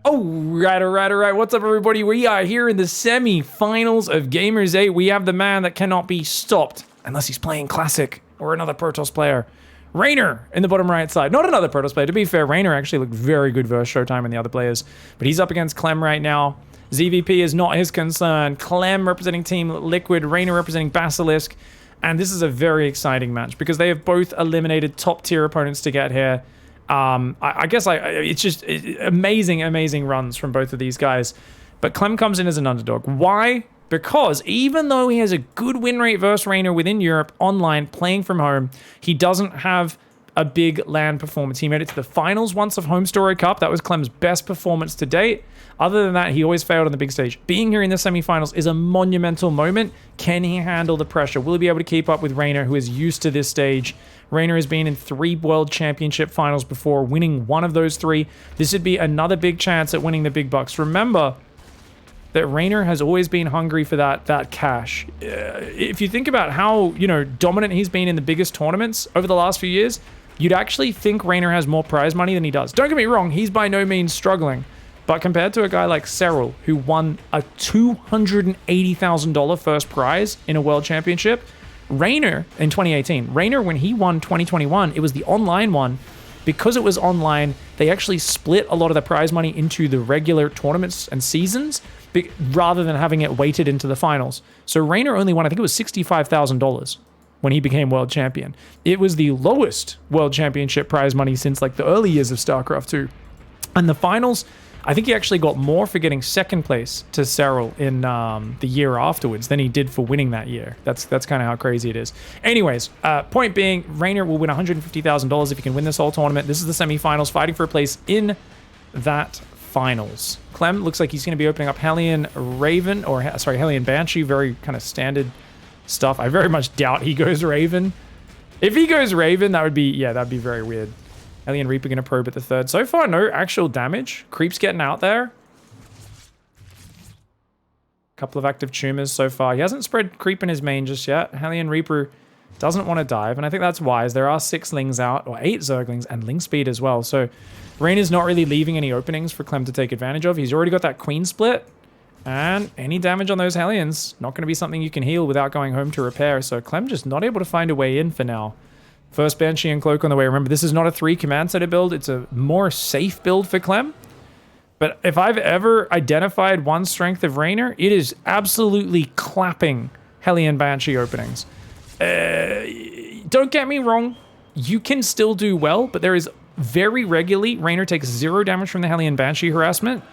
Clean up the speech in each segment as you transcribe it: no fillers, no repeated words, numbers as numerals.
All right. What's up, everybody? We are here in the semi-finals of Gamers8. We have the man that cannot be stopped unless he's playing Classic or another Protoss player. REYNOR in the bottom right side. Not another Protoss player. To be fair, REYNOR actually looked very good versus Showtime and the other players. But he's up against CLEM right now. ZVP is not his concern. CLEM representing Team Liquid. REYNOR representing Basilisk. And this is a very exciting match because they have both eliminated top-tier opponents to get here. I guess it's just amazing runs from both of these guys. But CLEM comes in as an underdog. Why? Because even though he has a good win rate versus REYNOR within Europe, online, playing from home, he doesn't have a big LAN performance. He made it to the finals once of Home Story Cup. That was CLEM's best performance to date. Other than that, he always failed on the big stage. Being here in the semifinals is a monumental moment. Can he handle the pressure? Will he be able to keep up with REYNOR, who is used to this stage? REYNOR has been in 3 World Championship finals before, winning one of those 3. This would be another big chance at winning the big bucks. Remember that REYNOR has always been hungry for that cash. If you think about how, dominant he's been in the biggest tournaments over the last few years, you'd actually think REYNOR has more prize money than he does. Don't get me wrong, he's by no means struggling. But compared to a guy like Cyril, who won a $280,000 first prize in a World Championship, REYNOR in 2018, REYNOR, when he won 2021, it was the online one. Because it was online, they actually split a lot of the prize money into the regular tournaments and seasons rather than having it weighted into the finals. So REYNOR only won, I think it was $65,000 when he became world champion. It was the lowest world championship prize money since like the early years of StarCraft 2. And the finals, I think he actually got more for getting second place to Cyril in the year afterwards than he did for winning that year. That's kind of how crazy it is. Anyways, point being, REYNOR will win $150,000 if he can win this whole tournament. This is the semifinals, fighting for a place in that finals. CLEM looks like he's going to be opening up Hellion Banshee, very kind of standard stuff. I very much doubt he goes Raven. If he goes Raven, that'd be very weird. Alien Reaper going to probe at the third. So far, no actual damage. Creep's getting out there. Couple of active tumors so far. He hasn't spread creep in his main just yet. Alien Reaper doesn't want to dive, and I think that's wise. There are 6 Lings out, or 8 Zerglings, and Ling Speed as well. So REYNOR's not really leaving any openings for CLEM to take advantage of. He's already got that Queen split, and any damage on those Hellions, not going to be something you can heal without going home to repair. So CLEM just not able to find a way in for now. First Banshee and Cloak on the way. Remember, this is not a 3 command center build. It's a more safe build for CLEM. But if I've ever identified one strength of REYNOR, it is absolutely clapping Hellion Banshee openings. Don't get me wrong. You can still do well, but there is very regularly, REYNOR takes 0 damage from the Hellion Banshee harassment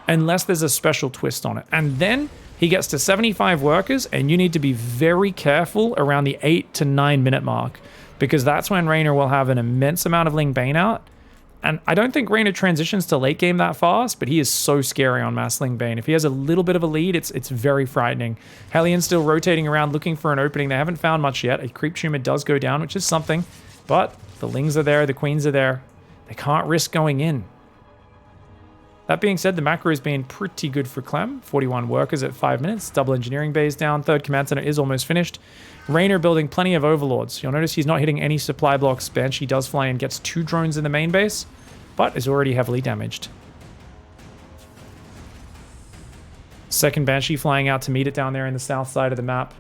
unless there's a special twist on it. And then he gets to 75 workers, and you need to be very careful around the 8 to 9 minute mark, because that's when REYNOR will have an immense amount of Ling Bane out. And I don't think REYNOR transitions to late game that fast, but he is so scary on mass Ling Bane. If he has a little bit of a lead, it's very frightening. Hellion's still rotating around looking for an opening. They haven't found much yet. A creep tumor does go down, which is something, but the Lings are there, the Queens are there. They can't risk going in. That being said, the macro has been pretty good for CLEM. 41 workers at 5 minutes. Double engineering bays down. Third command center is almost finished. REYNOR building plenty of overlords. You'll notice he's not hitting any supply blocks. Banshee does fly and gets 2 drones in the main base, but is already heavily damaged. Second Banshee flying out to meet it down there in the south side of the map.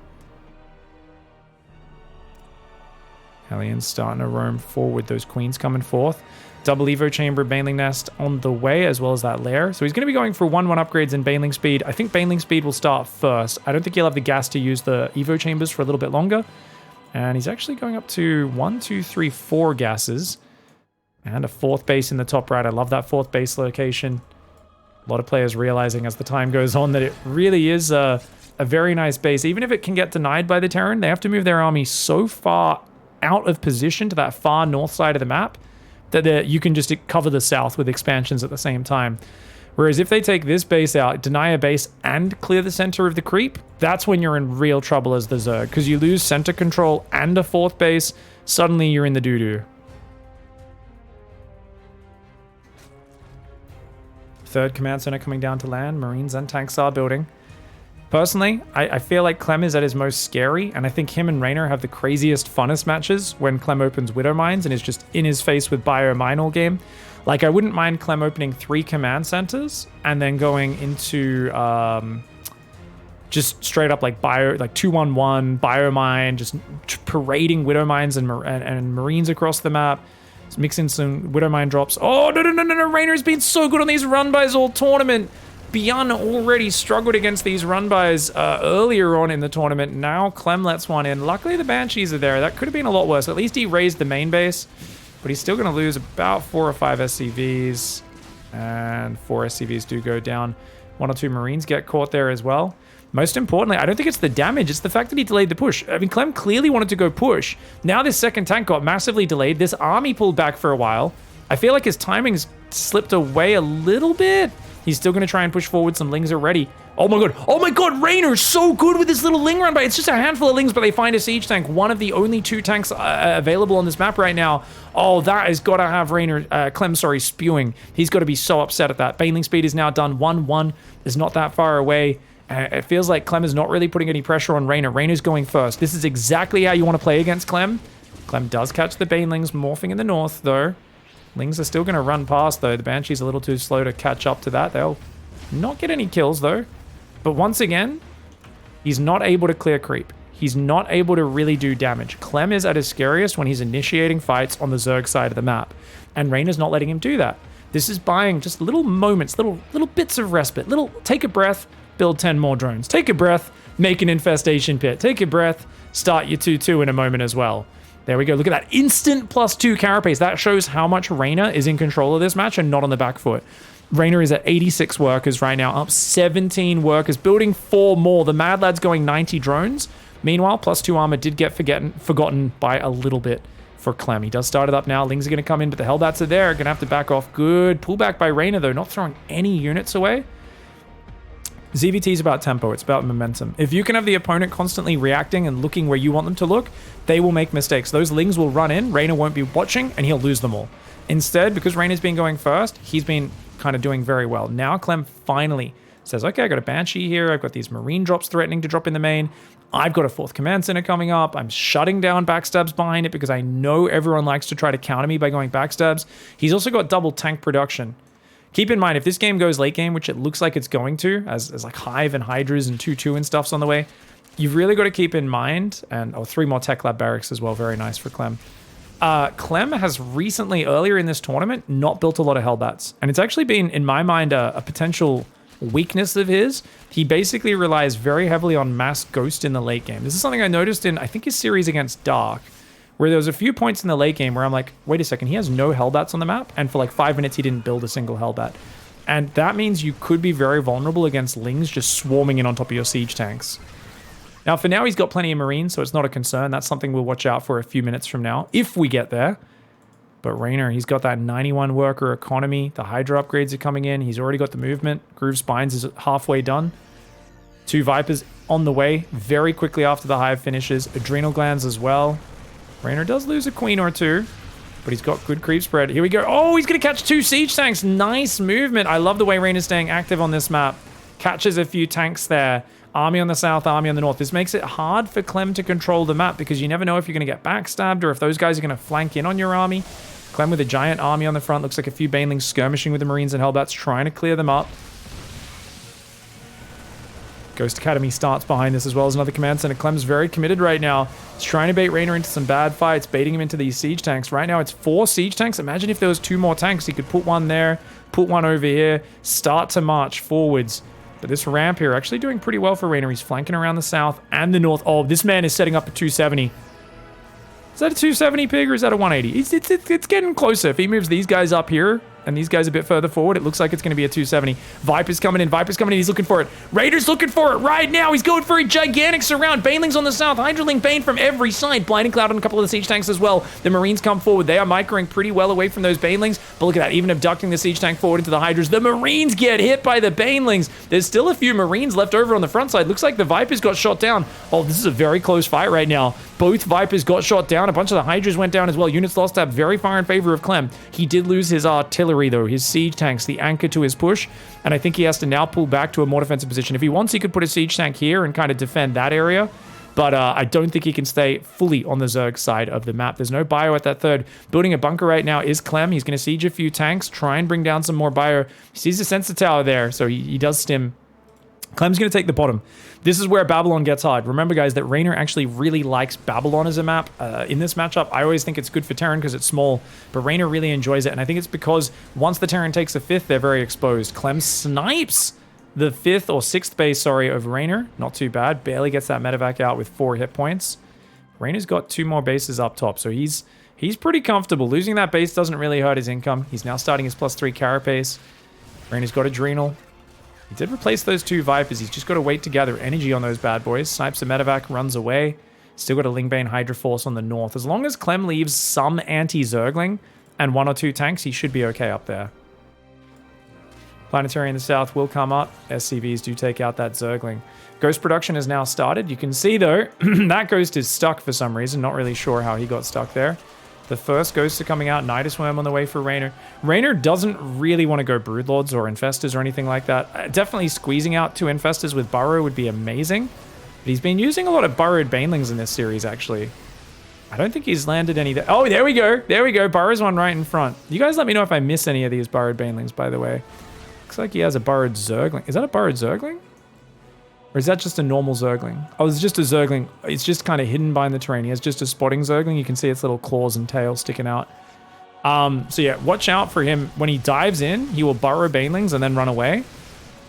Hellion's starting to roam forward. Those Queens coming forth. Double Evo Chamber, Baneling Nest on the way, as well as that lair. So he's going to be going for 1-1 upgrades in Baneling Speed. I think Baneling Speed will start first. I don't think he'll have the gas to use the Evo Chambers for a little bit longer. And he's actually going up to 1, 2, 3, 4 gases. And a 4th base in the top right. I love that 4th base location. A lot of players realizing as the time goes on that it really is a very nice base. Even if it can get denied by the Terran, they have to move their army so far out of position to that far north side of the map that you can just cover the south with expansions at the same time. Whereas if they take this base out, deny a base, and clear the center of the creep, that's when you're in real trouble as the Zerg, because you lose center control and a 4th base, suddenly you're in the doo-doo. Third command center coming down to land. Marines and tanks are building. Personally, I feel like CLEM is at his most scary, and I think him and REYNOR have the craziest, funnest matches when CLEM opens Widow Mines and is just in his face with Bio Mine all game. Like, I wouldn't mind Clem opening 3 command centers and then going into just straight up like 2-1-1, biomine, just parading widow mines and marines across the map. Just mix in some widow mine drops. Oh, no. Reynor's been so good on these run-bys all tournament. Beyond already struggled against these run-bys earlier on in the tournament. Now Clem lets one in. Luckily, the Banshees are there. That could have been a lot worse. At least he raised the main base. But he's still going to lose about 4 or 5 SCVs. And 4 SCVs do go down. 1 or 2 Marines get caught there as well. Most importantly, I don't think it's the damage. It's the fact that he delayed the push. I mean, Clem clearly wanted to go push. Now this second tank got massively delayed. This army pulled back for a while. I feel like his timing's slipped away a little bit. He's still going to try and push forward. Some Lings already. Oh my god. Oh my god. Reynor's so good with this little Ling run by. It's just a handful of Lings, but they find a siege tank. One of the only 2 tanks available on this map right now. Oh, that has got to have Clem spewing. He's got to be so upset at that. Baneling speed is now done. 1-1 is not that far away. It feels like Clem is not really putting any pressure on Reynor. Reynor's going first. This is exactly how you want to play against Clem. Clem does catch the Banelings morphing in the north, though. Lings are still going to run past, though. The Banshee's a little too slow to catch up to that. They'll not get any kills, though. But once again, he's not able to clear creep. He's not able to really do damage. Clem is at his scariest when he's initiating fights on the Zerg side of the map. And Reynor's not letting him do that. This is buying just little moments, little bits of respite. Take a breath, build 10 more drones. Take a breath, make an infestation pit. Take a breath, start your 2-2 in a moment as well. There we go. Look at that instant +2 carapace. That shows how much Reynor is in control of this match and not on the back foot. Reynor is at 86 workers right now, up 17 workers, building 4 more. The Mad Lad's going 90 drones. Meanwhile, +2 armor did get forgotten by a little bit for Clem. He does start it up now. Lings are going to come in, but the Hellbats are there. Going to have to back off. Good pullback by Reynor, though, not throwing any units away. ZVT is about tempo. It's about momentum. If you can have the opponent constantly reacting and looking where you want them to look, they will make mistakes. Those Lings will run in, Reynor won't be watching, and he'll lose them all. Instead, because Reynor's been going first, he's been kind of doing very well. Now Clem finally says, okay, I got a Banshee here. I've got these Marine drops threatening to drop in the main. I've got a 4th command center coming up. I'm shutting down backstabs behind it because I know everyone likes to try to counter me by going backstabs. He's also got double tank production. Keep in mind, if this game goes late game, which it looks like it's going to, as like Hive and Hydras and 2-2 and stuff's on the way, you've really got to keep in mind, and 3 more Tech Lab barracks as well, very nice for Clem. Clem has recently, earlier in this tournament, not built a lot of Hellbats, and it's actually been, in my mind, a potential weakness of his. He basically relies very heavily on mass Ghost in the late game. This is something I noticed in, I think, his series against Dark, where there was a few points in the late game where I'm like, wait a second, he has no Hellbats on the map, and for like 5 minutes he didn't build a single Hellbat. And that means you could be very vulnerable against Lings just swarming in on top of your siege tanks. Now, for now, he's got plenty of Marines, so it's not a concern. That's something we'll watch out for a few minutes from now, if we get there. But Reynor, he's got that 91 worker economy. The Hydra upgrades are coming in. He's already got the movement. Groove Spines is halfway done. 2 Vipers on the way very quickly after the Hive finishes. Adrenal Glands as well. Reynor does lose a Queen or 2, but he's got good creep spread. Here we go. Oh, he's going to catch 2 siege tanks. Nice movement. I love the way Reynor's staying active on this map. Catches a few tanks there. Army on the south, army on the north. This makes it hard for Clem to control the map because you never know if you're going to get backstabbed or if those guys are going to flank in on your army. Clem with a giant army on the front. Looks like a few Banelings skirmishing with the Marines and Hellbats, trying to clear them up. Ghost Academy starts behind this as well as another command center. Clem's very committed right now. He's trying to bait Reynor into some bad fights, baiting him into these siege tanks. Right now it's 4 siege tanks. Imagine if there was 2 more tanks. He could put one there, put one over here, start to march forwards. But this ramp here actually doing pretty well for Reynor. He's flanking around the south and the north. Oh, this man is setting up a 270. Is that a 270 pig or is that a 180? It's getting closer. If he moves these guys up here and these guys a bit further forward, it looks like it's going to be a 270. Viper's coming in. Viper's coming in. He's looking for it. Raider's looking for it right now. He's going for a gigantic surround. Banelings on the south. Hydraling Bane from every side. Blinding Cloud on a couple of the siege tanks as well. The Marines come forward. They are microing pretty well away from those Banelings. But look at that. Even abducting the siege tank forward into the Hydras. The Marines get hit by the Banelings. There's still a few Marines left over on the front side. Looks like the Vipers got shot down. Oh, this is a very close fight right now. Both Vipers got shot down. A bunch of the Hydras went down as well. Units lost up very far in favor of Clem. He did lose his artillery, though. His siege tanks, the anchor to his push. And I think he has to now pull back to a more defensive position. If he wants, he could put a siege tank here and kind of defend that area. but I don't think he can stay fully on the Zerg side of the map. There's no bio at that third. Building a bunker right now is CLEM. He's going to siege a few tanks, try and bring down some more bio. He sees the sensor tower there, so he does stim. CLEM's going to take the bottom. This is where Babylon gets hard. Remember, guys, that REYNOR actually really likes Babylon as a map. In this matchup, I always think it's good for Terran because it's small, but REYNOR really enjoys it, and I think it's because once the Terran takes a 5th, they're very exposed. CLEM snipes the 5th or 6th base, sorry, of REYNOR. Not too bad. Barely gets that medevac out with 4 hit points. REYNOR's got 2 more bases up top, so he's pretty comfortable. Losing that base doesn't really hurt his income. He's now starting his +3 carapace. REYNOR's got Adrenal. He did replace those 2 Vipers. He's just got to wait to gather energy on those bad boys. Snipes a medevac, runs away. Still got a Lingbane Hydra Force on the north. As long as CLEM leaves some anti-Zergling and 1 or 2 tanks, he should be okay up there. Planetary in the south will come up. SCVs do take out that Zergling. Ghost production has now started. You can see, though, that Ghost is stuck for some reason. Not really sure how he got stuck there. The first Ghosts are coming out. Nidus Worm on the way for REYNOR. REYNOR doesn't really want to go Broodlords or Infestors or anything like that. Definitely squeezing out 2 Infestors with Burrow would be amazing. But he's been using a lot of Burrowed Banelings in this series, actually. I don't think he's landed any there. Oh, there we go. There we go. Burrow's one right in front. You guys let me know if I miss any of these Burrowed Banelings, by the way. Looks like he has a Burrowed Zergling. Is that a Burrowed Zergling? Or is that just a normal Zergling? Oh, it's just a Zergling. It's just kind of hidden behind the terrain. He has just a spotting Zergling. You can see its little claws and tail sticking out. So yeah, watch out for him. When he dives in, he will burrow Banelings and then run away.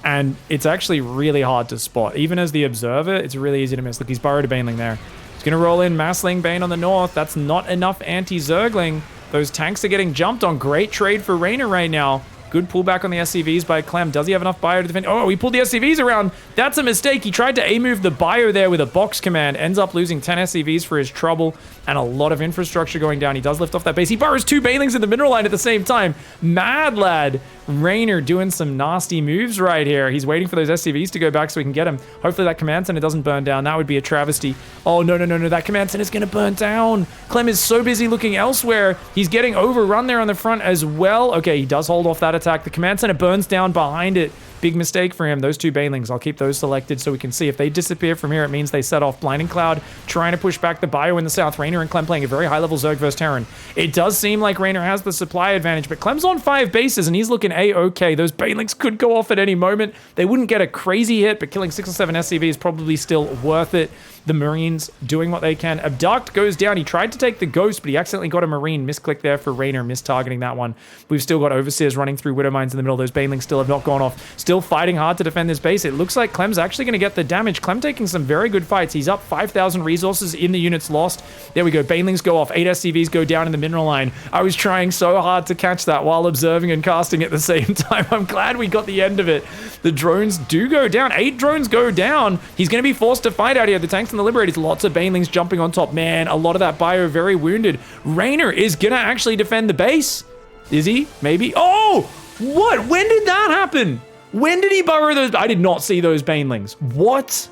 And it's actually really hard to spot. Even as the observer, it's really easy to miss. Look, he's burrowed a Baneling there. He's going to roll in Massling Bane on the north. That's not enough anti-Zergling. Those tanks are getting jumped on. Great trade for REYNOR right now. Good pullback on the SCVs by CLEM. Does he have enough bio to defend? Oh, he pulled the SCVs around. That's a mistake. He tried to A-move the bio there with a box command. Ends up losing 10 SCVs for his trouble and a lot of infrastructure going down. He does lift off that base. He burrows 2 Banelings in the mineral line at the same time. Mad lad. REYNOR doing some nasty moves right here. He's waiting for those SCVs to go back so he can get him. Hopefully that command center doesn't burn down. That would be a travesty. Oh, no. That command center is going to burn down. CLEM is so busy looking elsewhere. He's getting overrun there on the front as well. Okay, he does hold off that attack. The command center burns down behind it. Big mistake for him. Those 2 Banelings, I'll keep those selected so we can see. If they disappear from here, it means they set off Blinding Cloud, trying to push back the bio in the south. REYNOR and CLEM playing a very high-level Zerg versus Terran. It does seem like REYNOR has the supply advantage, but CLEM's on 5 bases, and he's looking A-okay. Those Banelings could go off at any moment. They wouldn't get a crazy hit, but killing 6 or 7 SCV is probably still worth it. The Marines doing what they can. Abduct goes down. He tried to take the Ghost, but he accidentally got a Marine. Misclick there for REYNOR, mistargeting that one. We've still got Overseers running through Widow Mines in the middle. Those Banelings still have not gone off. Still fighting hard to defend this base. It looks like CLEM's actually going to get the damage. CLEM taking some very good fights. He's up 5,000 resources in the units lost. There we go. Banelings go off. 8 SCVs go down in the mineral line. I was trying so hard to catch that while observing and casting at the same time. I'm glad we got the end of it. The drones do go down. 8 drones go down. He's going to be forced to fight out here. The tanks and the Liberators. Lots of Banelings jumping on top. Man, a lot of that bio very wounded. REYNOR is going to actually defend the base. Is he? Maybe. Oh! What? When did that happen? When did he burrow those? I did not see those Banelings. What?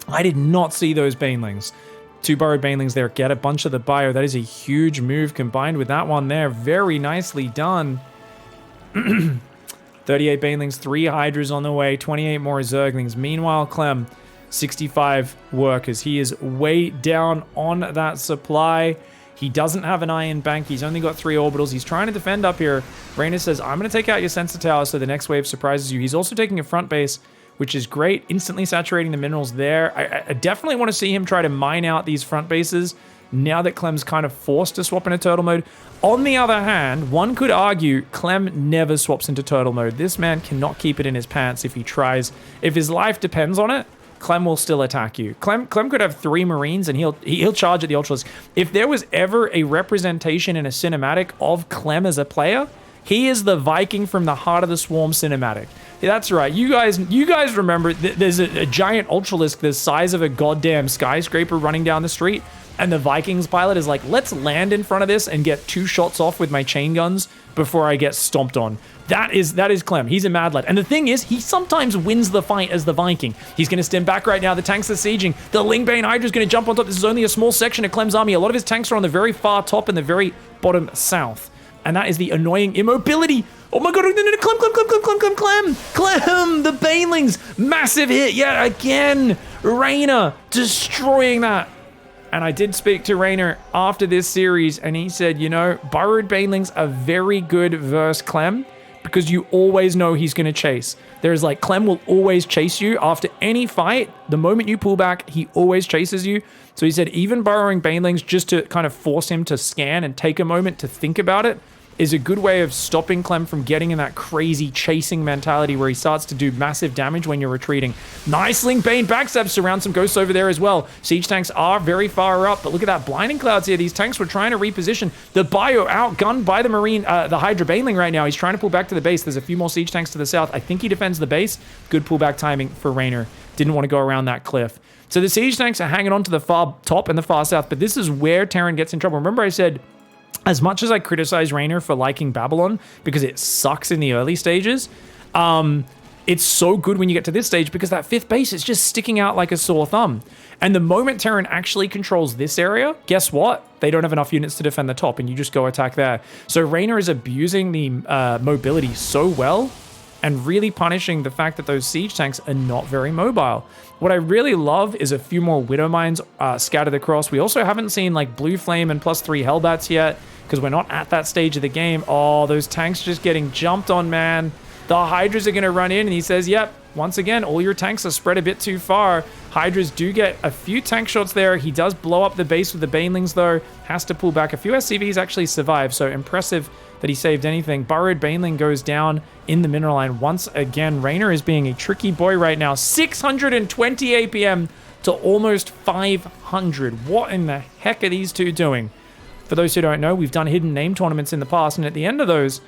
I did not see those Banelings. 2 burrowed Banelings there. Get a bunch of the bio. That is a huge move combined with that one there. Very nicely done. 38 Banelings, 3 Hydras on the way, 28 more Zerglings. Meanwhile, CLEM, 65 workers. He is way down on that supply. He doesn't have an iron bank. He's only got 3 orbitals. He's trying to defend up here. REYNOR says, I'm going to take out your sensor tower so the next wave surprises you. He's also taking a front base, which is great. Instantly saturating the minerals there. I definitely want to see him try to mine out these front bases now that CLEM's kind of forced to swap into turtle mode. On the other hand, one could argue CLEM never swaps into turtle mode. This man cannot keep it in his pants if he tries. If his life depends on it, CLEM will still attack you. CLEM could have 3 Marines and he'll charge at the Ultras. If there was ever a representation in a cinematic of CLEM as a player, he is the Viking from the Heart of the Swarm cinematic. That's right. You guys remember there's a giant Ultralisk the size of a goddamn skyscraper running down the street, and the Vikings pilot is like, let's land in front of this and get 2 shots off with my chain guns before I get stomped on. That is CLEM. He's a mad lad. And the thing is, he sometimes wins the fight as the Viking. He's going to stem back right now. The tanks are sieging. The Lingbane Hydra is going to jump on top. This is only a small section of CLEM's army. A lot of his tanks are on the very far top and the very bottom south. And that is the annoying immobility. Oh my god, CLEM, the Banelings, massive hit yet again. REYNOR destroying that. And I did speak to REYNOR after this series, and he said, you know, Burrowed Banelings are very good versus CLEM because you always know he's going to chase. There's like, CLEM will always chase you after any fight. The moment you pull back, he always chases you. So he said even burrowing Banelings just to kind of force him to scan and take a moment to think about it is a good way of stopping CLEM from getting in that crazy chasing mentality where he starts to do massive damage when you're retreating. Nice Link Bane backstab, surround some ghosts over there as well. Siege tanks are very far up, but look at that blinding clouds here. These tanks were trying to reposition. The bio outgunned by the Marine, the Hydra Baneling right now. He's trying to pull back to the base. There's a few more siege tanks to the south. I think he defends the base. Good pullback timing for REYNOR. Didn't want to go around that cliff. So the siege tanks are hanging on to the far top and the far south, but this is where Terran gets in trouble. Remember I said, as much as I criticize REYNOR for liking Babylon because it sucks in the early stages, it's so good when you get to this stage because that fifth base is just sticking out like a sore thumb. And the moment Terran actually controls this area, guess what? They don't have enough units to defend the top and you just go attack there. So REYNOR is abusing the mobility so well and really punishing the fact that those siege tanks are not very mobile. What I really love is a few more Widow Mines scattered across. We also haven't seen like Blue Flame and +3 Hellbats yet because we're not at that stage of the game. Oh, those tanks just getting jumped on, man. The Hydras are going to run in and he says, yep, once again, all your tanks are spread a bit too far. Hydras do get a few tank shots there. He does blow up the base with the Banelings though. Has to pull back. A few SCVs actually survive, so impressive that he saved anything. Burrowed Baneling goes down in the mineral line. Once again, REYNOR is being a tricky boy right now. 620 APM to almost 500. What in the heck are these two doing? For those who don't know, we've done hidden name tournaments in the past, and at the end of those,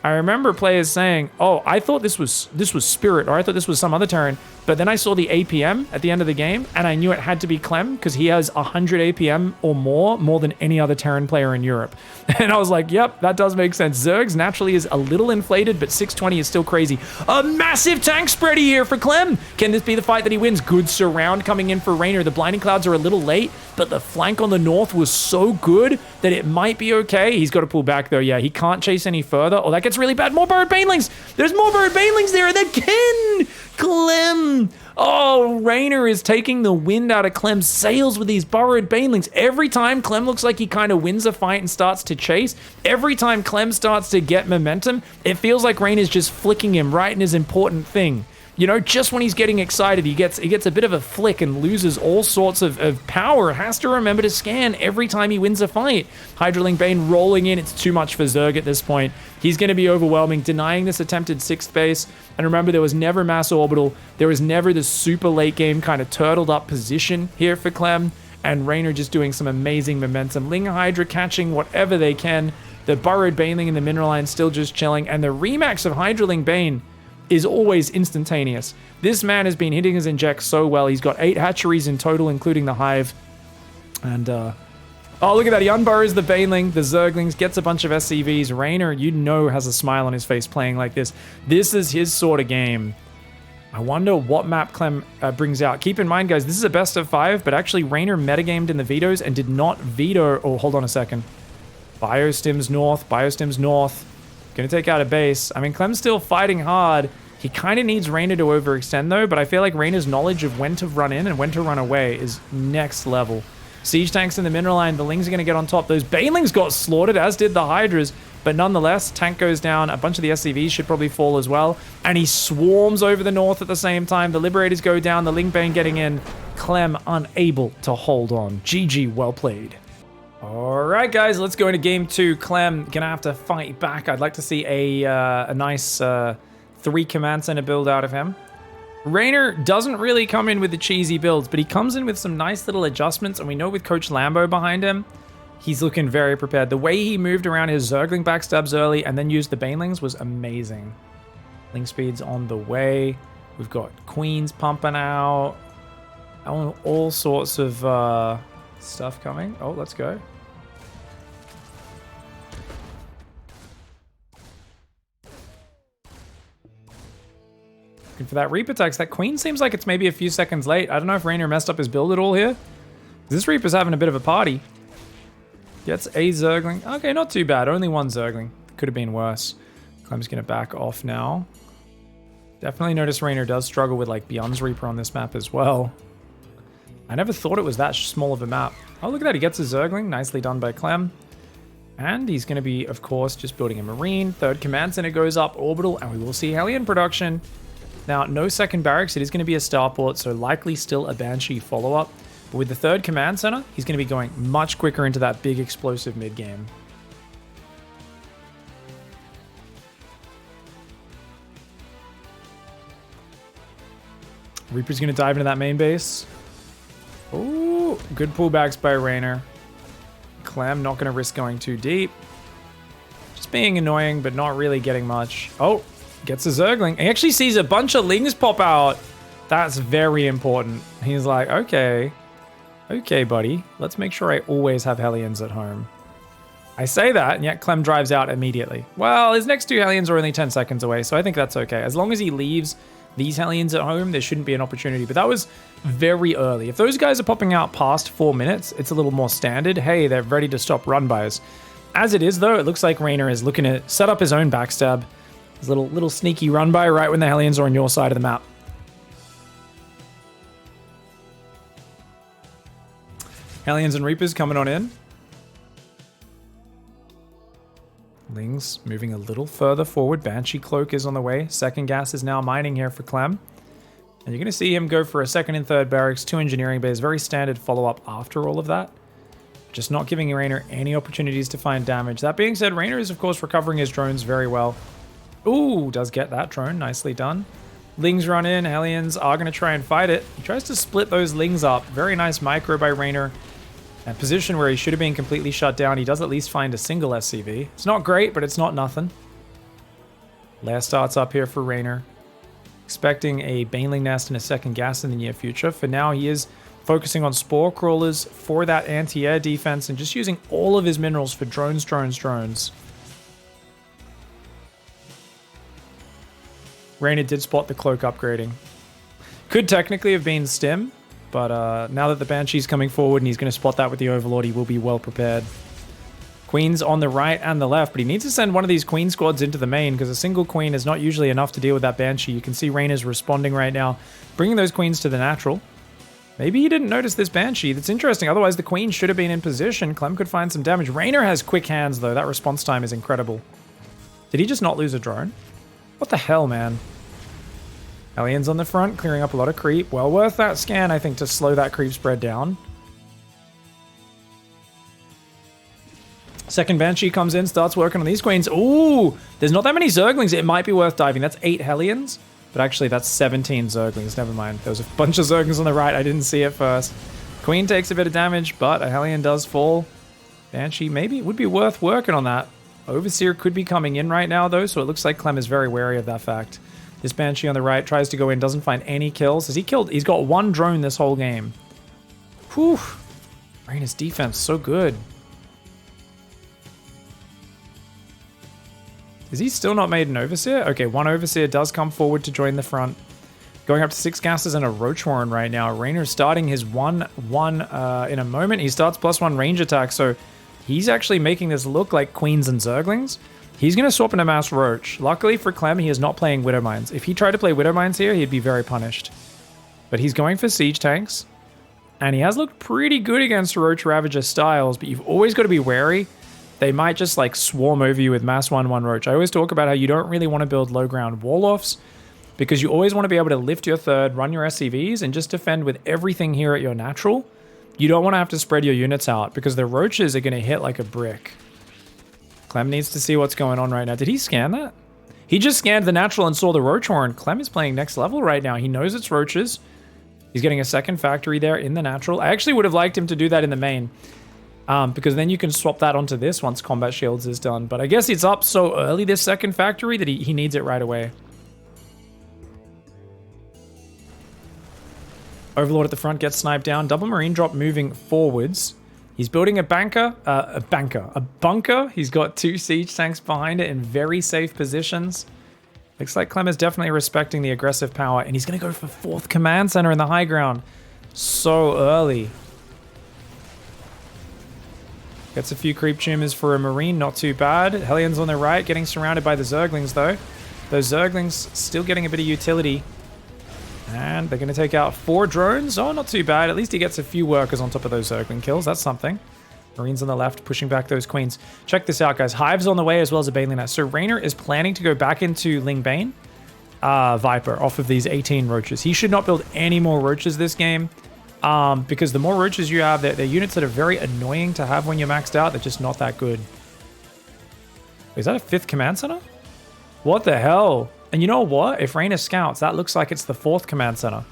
I remember players saying, oh, I thought this was Spirit, or I thought this was some other Terran, but then I saw the APM at the end of the game, and I knew it had to be CLEM, because he has 100 APM or more than any other Terran player in Europe. And I was like, yep, that does make sense. Zergs naturally is a little inflated, but 620 is still crazy. A massive tank spready here for CLEM. Can this be the fight that he wins? Good surround coming in for REYNOR. The blinding clouds are a little late, but the flank on the north was so good that it might be okay. He's got to pull back, though. Yeah, he can't chase any further. Oh, that gets really bad. More Burrowed Banelings. There's more Burrowed Banelings there. And then CLEM. Oh, REYNOR is taking the wind out of CLEM's sails with these Burrowed Banelings. Every time CLEM looks like he kind of wins a fight and starts to chase, every time CLEM starts to get momentum, it feels like REYNOR's just flicking him right in his important thing. You know, just when he's getting excited, he gets a bit of a flick and loses all sorts of power. Has to remember to scan every time he wins a fight. Hydraling Bane rolling in. It's too much for Zerg at this point. He's going to be overwhelming, denying this attempted 6th base. And remember, there was never mass orbital. There was never the super late game kind of turtled up position here for CLEM. And REYNOR just doing some amazing momentum. Ling Hydra catching whatever they can. The Burrowed Baneling in the mineral line still just chilling. And the Remax of Hydraling Bane is always instantaneous. This man has been hitting his injects so well. He's got 8 hatcheries in total, including the hive. And, oh, look at that. He unburrows the Baneling, the Zerglings, gets a bunch of SCVs. REYNOR, you know, has a smile on his face playing like this. This is his sort of game. I wonder what map CLEM brings out. Keep in mind, guys, this is a best of 5, but actually REYNOR metagamed in the vetoes and did not veto... Oh, hold on a second. Biostims north, Biostims north. Gonna take out a base. I mean, CLEM's still fighting hard. He kind of needs REYNOR to overextend, though, but I feel like REYNOR's knowledge of when to run in and when to run away is next level. Siege tanks in the mineral line. The Lings are going to get on top. Those Banelings got slaughtered, as did the Hydras, but nonetheless, tank goes down. A bunch of the SCVs should probably fall as well, and he swarms over the north at the same time. The Liberators go down. The Ling Bane getting in. CLEM unable to hold on. GG, well played. Alright guys, let's go into game 2. CLEM gonna have to fight back. I'd like to see a nice 3 command center build out of him. REYNOR doesn't really come in with the cheesy builds, but he comes in with some nice little adjustments, and we know with Coach Lambo behind him, he's looking very prepared. The way he moved around his Zergling backstabs early and then used the Banelings was amazing. Link speed's on the way. We've got Queens pumping out. All sorts of stuff coming. Oh, let's go. Looking for that Reaper tax. That Queen seems like it's maybe a few seconds late. I don't know if REYNOR messed up his build at all here. This Reaper's having a bit of a party. Gets a Zergling. Okay, not too bad. Only 1 Zergling. Could have been worse. CLEM's going to back off now. Definitely notice REYNOR does struggle with like Beyond's Reaper on this map as well. I never thought it was that small of a map. Oh, look at that. He gets a Zergling. Nicely done by Clem. And he's going to be, of course, just building a Marine. Third command center goes up orbital, and we will see Hellion production. Now, no second barracks. It is going to be a starport, so likely still a Banshee follow-up. But with the third command center, he's going to be going much quicker into that big explosive mid-game. Reaper's going to dive into that main base. Ooh, good pullbacks by REYNOR. Clem not going to risk going too deep. Just being annoying, but not really getting much. Oh, gets a Zergling. He actually sees a bunch of Lings pop out. That's very important. He's like, okay, buddy. Let's make sure I always have Hellions at home. I say that, and yet Clem drives out immediately. Well, his next 2 Hellions are only 10 seconds away, so I think that's okay. As long as he leaves these Hellions at home, there shouldn't be an opportunity. But that was very early. If those guys are popping out past 4 minutes, it's a little more standard. Hey, they're ready to stop run-bys. As it is, though, it looks like REYNOR is looking to set up his own backstab. His little sneaky run-by right when the Hellions are on your side of the map. Hellions and Reapers coming on in. Lings moving a little further forward. Banshee Cloak is on the way. Second gas is now mining here for Clem. And you're going to see him go for a second and third barracks, 2 engineering bays. Very standard follow-up after all of that. Just not giving REYNOR any opportunities to find damage. That being said, REYNOR is, of course, recovering his drones very well. Ooh, does get that drone. Nicely done. Lings run in. Hellions are going to try and fight it. He tries to split those Lings up. Very nice micro by REYNOR. A position where he should have been completely shut down. He does at least find a single SCV. It's not great, but it's not nothing. Lair starts up here for REYNOR. Expecting a Baneling nest and a second gas in the near future. For now, he is focusing on Spore Crawlers for that anti-air defense and just using all of his minerals for drones. REYNOR did spot the cloak upgrading. Could technically have been Stim, but now that the Banshee's coming forward and he's going to spot that with the Overlord, he will be well prepared. Queen's on the right and the left, but he needs to send one of these Queen squads into the main because a single Queen is not usually enough to deal with that Banshee. You can see REYNOR's responding right now, bringing those Queens to the natural. Maybe he didn't notice this Banshee. That's interesting. Otherwise, the Queen should have been in position. Clem could find some damage. REYNOR has quick hands, though. That response time is incredible. Did he just not lose a drone? What the hell, man? Hellions on the front, clearing up a lot of creep. Well worth that scan, I think, to slow that creep spread down. Second Banshee comes in, starts working on these Queens. Ooh, there's not that many Zerglings. It might be worth diving. That's 8 Hellions, but actually that's 17 Zerglings. Never mind. There was a bunch of Zerglings on the right. I didn't see it first. Queen takes a bit of damage, but a Hellion does fall. Banshee, maybe it would be worth working on that. Overseer could be coming in right now, though, so it looks like Clem is very wary of that fact. This Banshee on the right tries to go in, doesn't find any kills. Has he killed? He's got 1 drone this whole game. Whew. REYNOR's defense, so good. Is he still not made an Overseer? Okay, 1 Overseer does come forward to join the front. Going up to 6 gases and a Roach Warren right now. REYNOR's starting his 1-1 in a moment. He starts +1 range attack, so he's actually making this look like Queens and Zerglings. He's going to swap into Mass Roach. Luckily for Clem, he is not playing Widow Mines. If he tried to play Widow Mines here, he'd be very punished. But he's going for Siege Tanks. And he has looked pretty good against Roach Ravager styles, but you've always got to be wary. They might just like swarm over you with Mass 1-1 Roach. I always talk about how you don't really want to build low ground wall-offs because you always want to be able to lift your third, run your SCVs, and just defend with everything here at your natural. You don't want to have to spread your units out because the Roaches are going to hit like a brick. Clem needs to see what's going on right now. Did he scan that? He just scanned the natural and saw the Roach Horn. Clem is playing next level right now. He knows it's Roaches. He's getting a second factory there in the natural. I actually would have liked him to do that in the main. Because then you can swap that onto this once Combat Shields is done. But I guess it's up so early, this second factory, that he needs it right away. Overlord at the front gets sniped down. Double Marine drop moving forwards. He's building a bunker. He's got 2 siege tanks behind it in very safe positions. Looks like Clem is definitely respecting the aggressive power, and he's going to go for 4th command center in the high ground. So early. Gets a few creep tumors for a Marine, not too bad. Hellions on the right, getting surrounded by the Zerglings though. Those Zerglings still getting a bit of utility. And they're going to take out 4 drones. Oh, not too bad. At least he gets a few workers on top of those Zergling kills. That's something. Marines on the left, pushing back those queens. Check this out, guys. Hives on the way as well as a Baneling Nest. So Reynor is planning to go back into Ling Bane Viper off of these 18 roaches. He should not build any more roaches this game because the more roaches you have, they're units that are very annoying to have when you're maxed out. They're just not that good. Is that a 5th command center? What the hell? And you know what? If Reynor scouts, that looks like it's the 4th command center.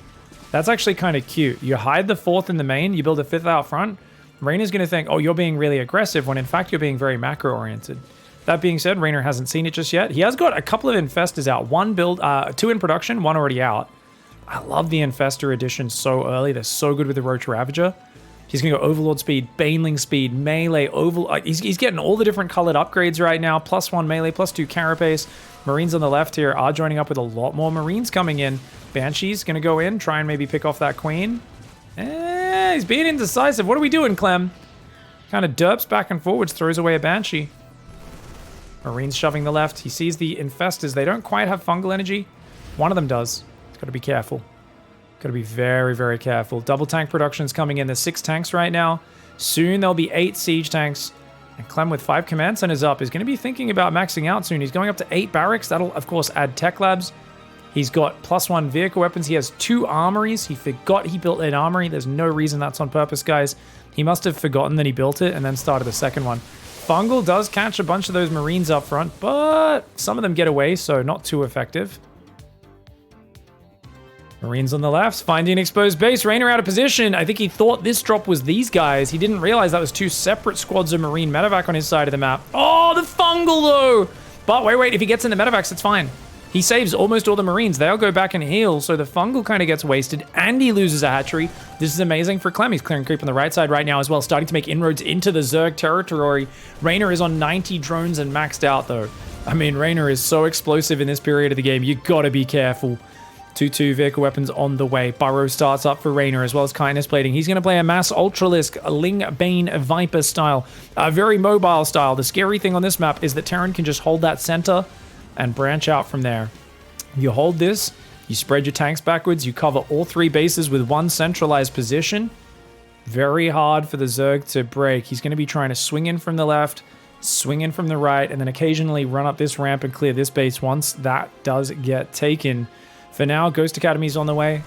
That's actually kind of cute. You hide the 4th in the main, you build a 5th out front. Reynor's going to think, oh, you're being really aggressive, when in fact you're being very macro-oriented. That being said, Reynor hasn't seen it just yet. He has got a couple of Infestors out. 1 build, 2 in production, 1 already out. I love the Infestor addition so early. They're so good with the Roach Ravager. He's going to go Overlord speed, Baneling speed, melee, he's getting all the different colored upgrades right now. +1 melee, +2 carapace. Marines on the left here are joining up with a lot more Marines coming in. Banshee's going to go in, try and maybe pick off that queen. He's being indecisive. What are we doing, Clem? Kind of derps back and forwards, throws away a Banshee. Marines shoving the left. He sees the Infestors. They don't quite have fungal energy. One of them does. He's got to be careful. Got to be very, very careful. Double tank production's coming in. There's 6 tanks right now. Soon there'll be 8 siege tanks. And Clem with 5 command centers up is going to be thinking about maxing out soon. He's going up to 8 barracks. That'll, of course, add tech labs. He's got +1 vehicle weapons. He has 2 armories. He forgot he built an armory. There's no reason that's on purpose, guys. He must have forgotten that he built it and then started the second one. Fungal does catch a bunch of those Marines up front, but some of them get away, so not too effective. Marines on the left, finding an exposed base. Reynor out of position. I think he thought this drop was these guys. He didn't realize that was 2 separate squads of Marine medevac on his side of the map. Oh, the Fungal though! But wait, if he gets in the medevacs, it's fine. He saves almost all the Marines. They'll go back and heal, so the Fungal kind of gets wasted, and he loses a hatchery. This is amazing for Clem. He's clearing creep on the right side right now as well, starting to make inroads into the Zerg territory. Reynor is on 90 drones and maxed out, though. I mean, Reynor is so explosive in this period of the game. You gotta be careful. 2-2 vehicle weapons on the way. Burrow starts up for Reynor as well as kindness plating. He's going to play a mass ultralisk, a Ling Bane Viper style, a very mobile style. The scary thing on this map is that Terran can just hold that center and branch out from there. You hold this, you spread your tanks backwards, you cover all 3 bases with 1 centralized position. Very hard for the Zerg to break. He's going to be trying to swing in from the left, swing in from the right, and then occasionally run up this ramp and clear this base once that does get taken. For now, Ghost Academy's on the way.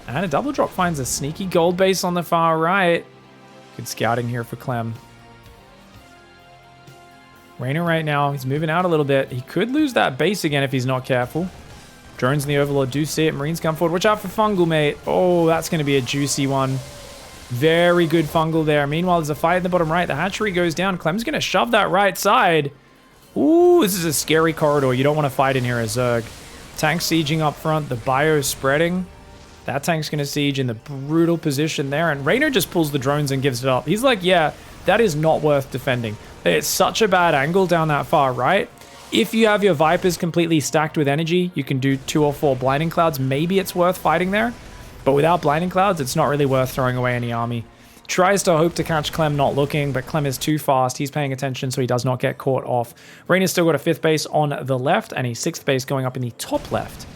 And a double drop finds a sneaky gold base on the far right. Good scouting here for Clem. Reynor right now, he's moving out a little bit. He could lose that base again if he's not careful. Drones in the Overlord do see it. Marines come forward. Watch out for Fungal, mate. Oh, that's going to be a juicy one. Very good Fungal there. Meanwhile, there's a fight in the bottom right. The hatchery goes down. Clem's going to shove that right side. Ooh, this is a scary corridor. You don't want to fight in here as Zerg. Tank sieging up front, the bio spreading. That tank's going to siege in the brutal position there, and Reynor just pulls the drones and gives it up. He's like, yeah, that is not worth defending. It's such a bad angle down that far right. If you have your Vipers completely stacked with energy, you can do 2 or 4 Blinding Clouds. Maybe it's worth fighting there, but without Blinding Clouds, it's not really worth throwing away any army. Tries to hope to catch Clem not looking, but Clem is too fast. He's paying attention, so he does not get caught off. Reynor's still got a 5th base on the left, and a 6th base going up in the top left.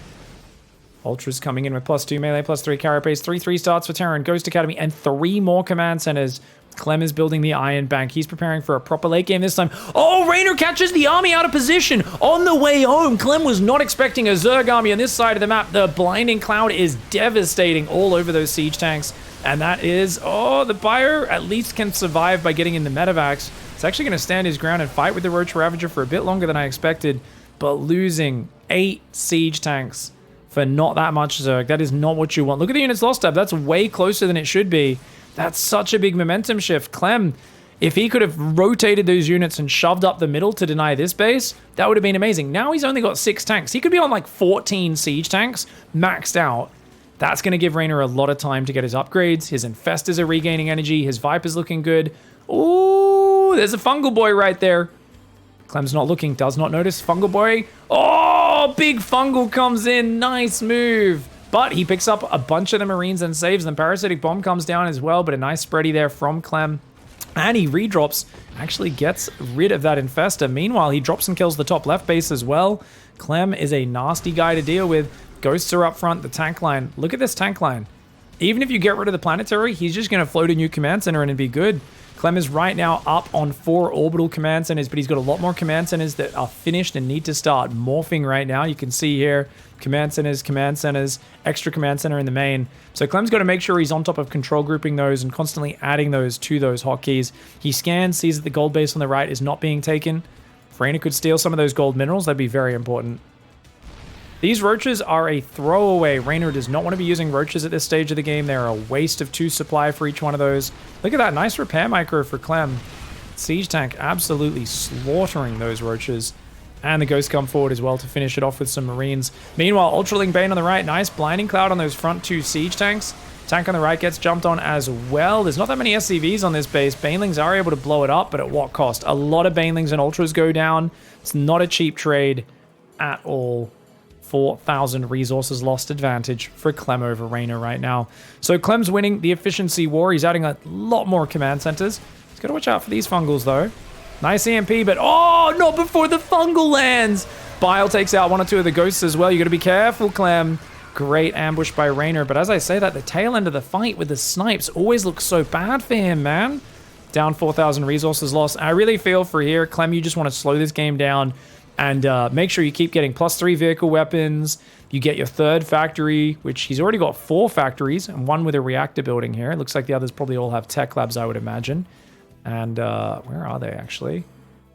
Ultra's coming in with +2 melee, +3 carapace, 3 starts for Terran, Ghost Academy, and 3 more command centers. Clem is building the Iron Bank. He's preparing for a proper late game this time. Oh, Reynor catches the army out of position on the way home. Clem was not expecting a Zerg army on this side of the map. The Blinding Cloud is devastating all over those siege tanks. And that is, oh, the Bio at least can survive by getting in the medevacs. It's actually going to stand his ground and fight with the Roach Ravager for a bit longer than I expected. But losing 8 siege tanks for not that much Zerg, that is not what you want. Look at the units lost tab. That's way closer than it should be. That's such a big momentum shift. Clem, if he could have rotated those units and shoved up the middle to deny this base, that would have been amazing. Now he's only got 6 tanks. He could be on like 14 siege tanks, maxed out. That's going to give Reynor a lot of time to get his upgrades. His Infestors are regaining energy. His Viper's looking good. Ooh, there's a Fungal Boy right there. Clem's not looking, does not notice. Fungal Boy. Oh, big Fungal comes in. Nice move. But he picks up a bunch of the Marines and saves them. Parasitic Bomb comes down as well, but a nice spready there from Clem. And he redrops, actually gets rid of that Infestor. Meanwhile, he drops and kills the top left base as well. Clem is a nasty guy to deal with. Ghosts are up front, the tank line. Look at this tank line. Even if you get rid of the planetary, he's just going to float a new command center in and be good. Clem is right now up on 4 orbital command centers, but he's got a lot more command centers that are finished and need to start morphing right now. You can see here, command centers, extra command center in the main. So Clem's got to make sure he's on top of control grouping those and constantly adding those to those hotkeys. He scans, sees that the gold base on the right is not being taken. If Reynor could steal some of those gold minerals, that'd be very important. These roaches are a throwaway. Reynor does not want to be using roaches at this stage of the game. They're a waste of 2 supply for each one of those. Look at that nice repair micro for Clem. Siege tank absolutely slaughtering those roaches. And the ghosts come forward as well to finish it off with some marines. Meanwhile, Ultraling Bane on the right. Nice blinding cloud on those front 2 siege tanks. Tank on the right gets jumped on as well. There's not that many SCVs on this base. Banelings are able to blow it up, but at what cost? A lot of Banelings and Ultras go down. It's not a cheap trade at all. 4,000 resources lost advantage for Clem over Reynor right now. So Clem's winning the efficiency war. He's adding a lot more command centers. He's got to watch out for these fungals though. Nice EMP, but oh, not before the fungal lands. Bile takes out 1 or 2 of the ghosts as well. You got to be careful, Clem. Great ambush by Reynor, but as I say that, the tail end of the fight with the snipes always looks so bad for him, man. Down 4,000 resources lost. I really feel for here, Clem, you just want to slow this game down and make sure you keep getting +3 vehicle weapons. You get your 3rd factory, which he's already got 4 factories, and 1 with a reactor building here. It looks like the others probably all have tech labs, I would imagine. And where are they, actually?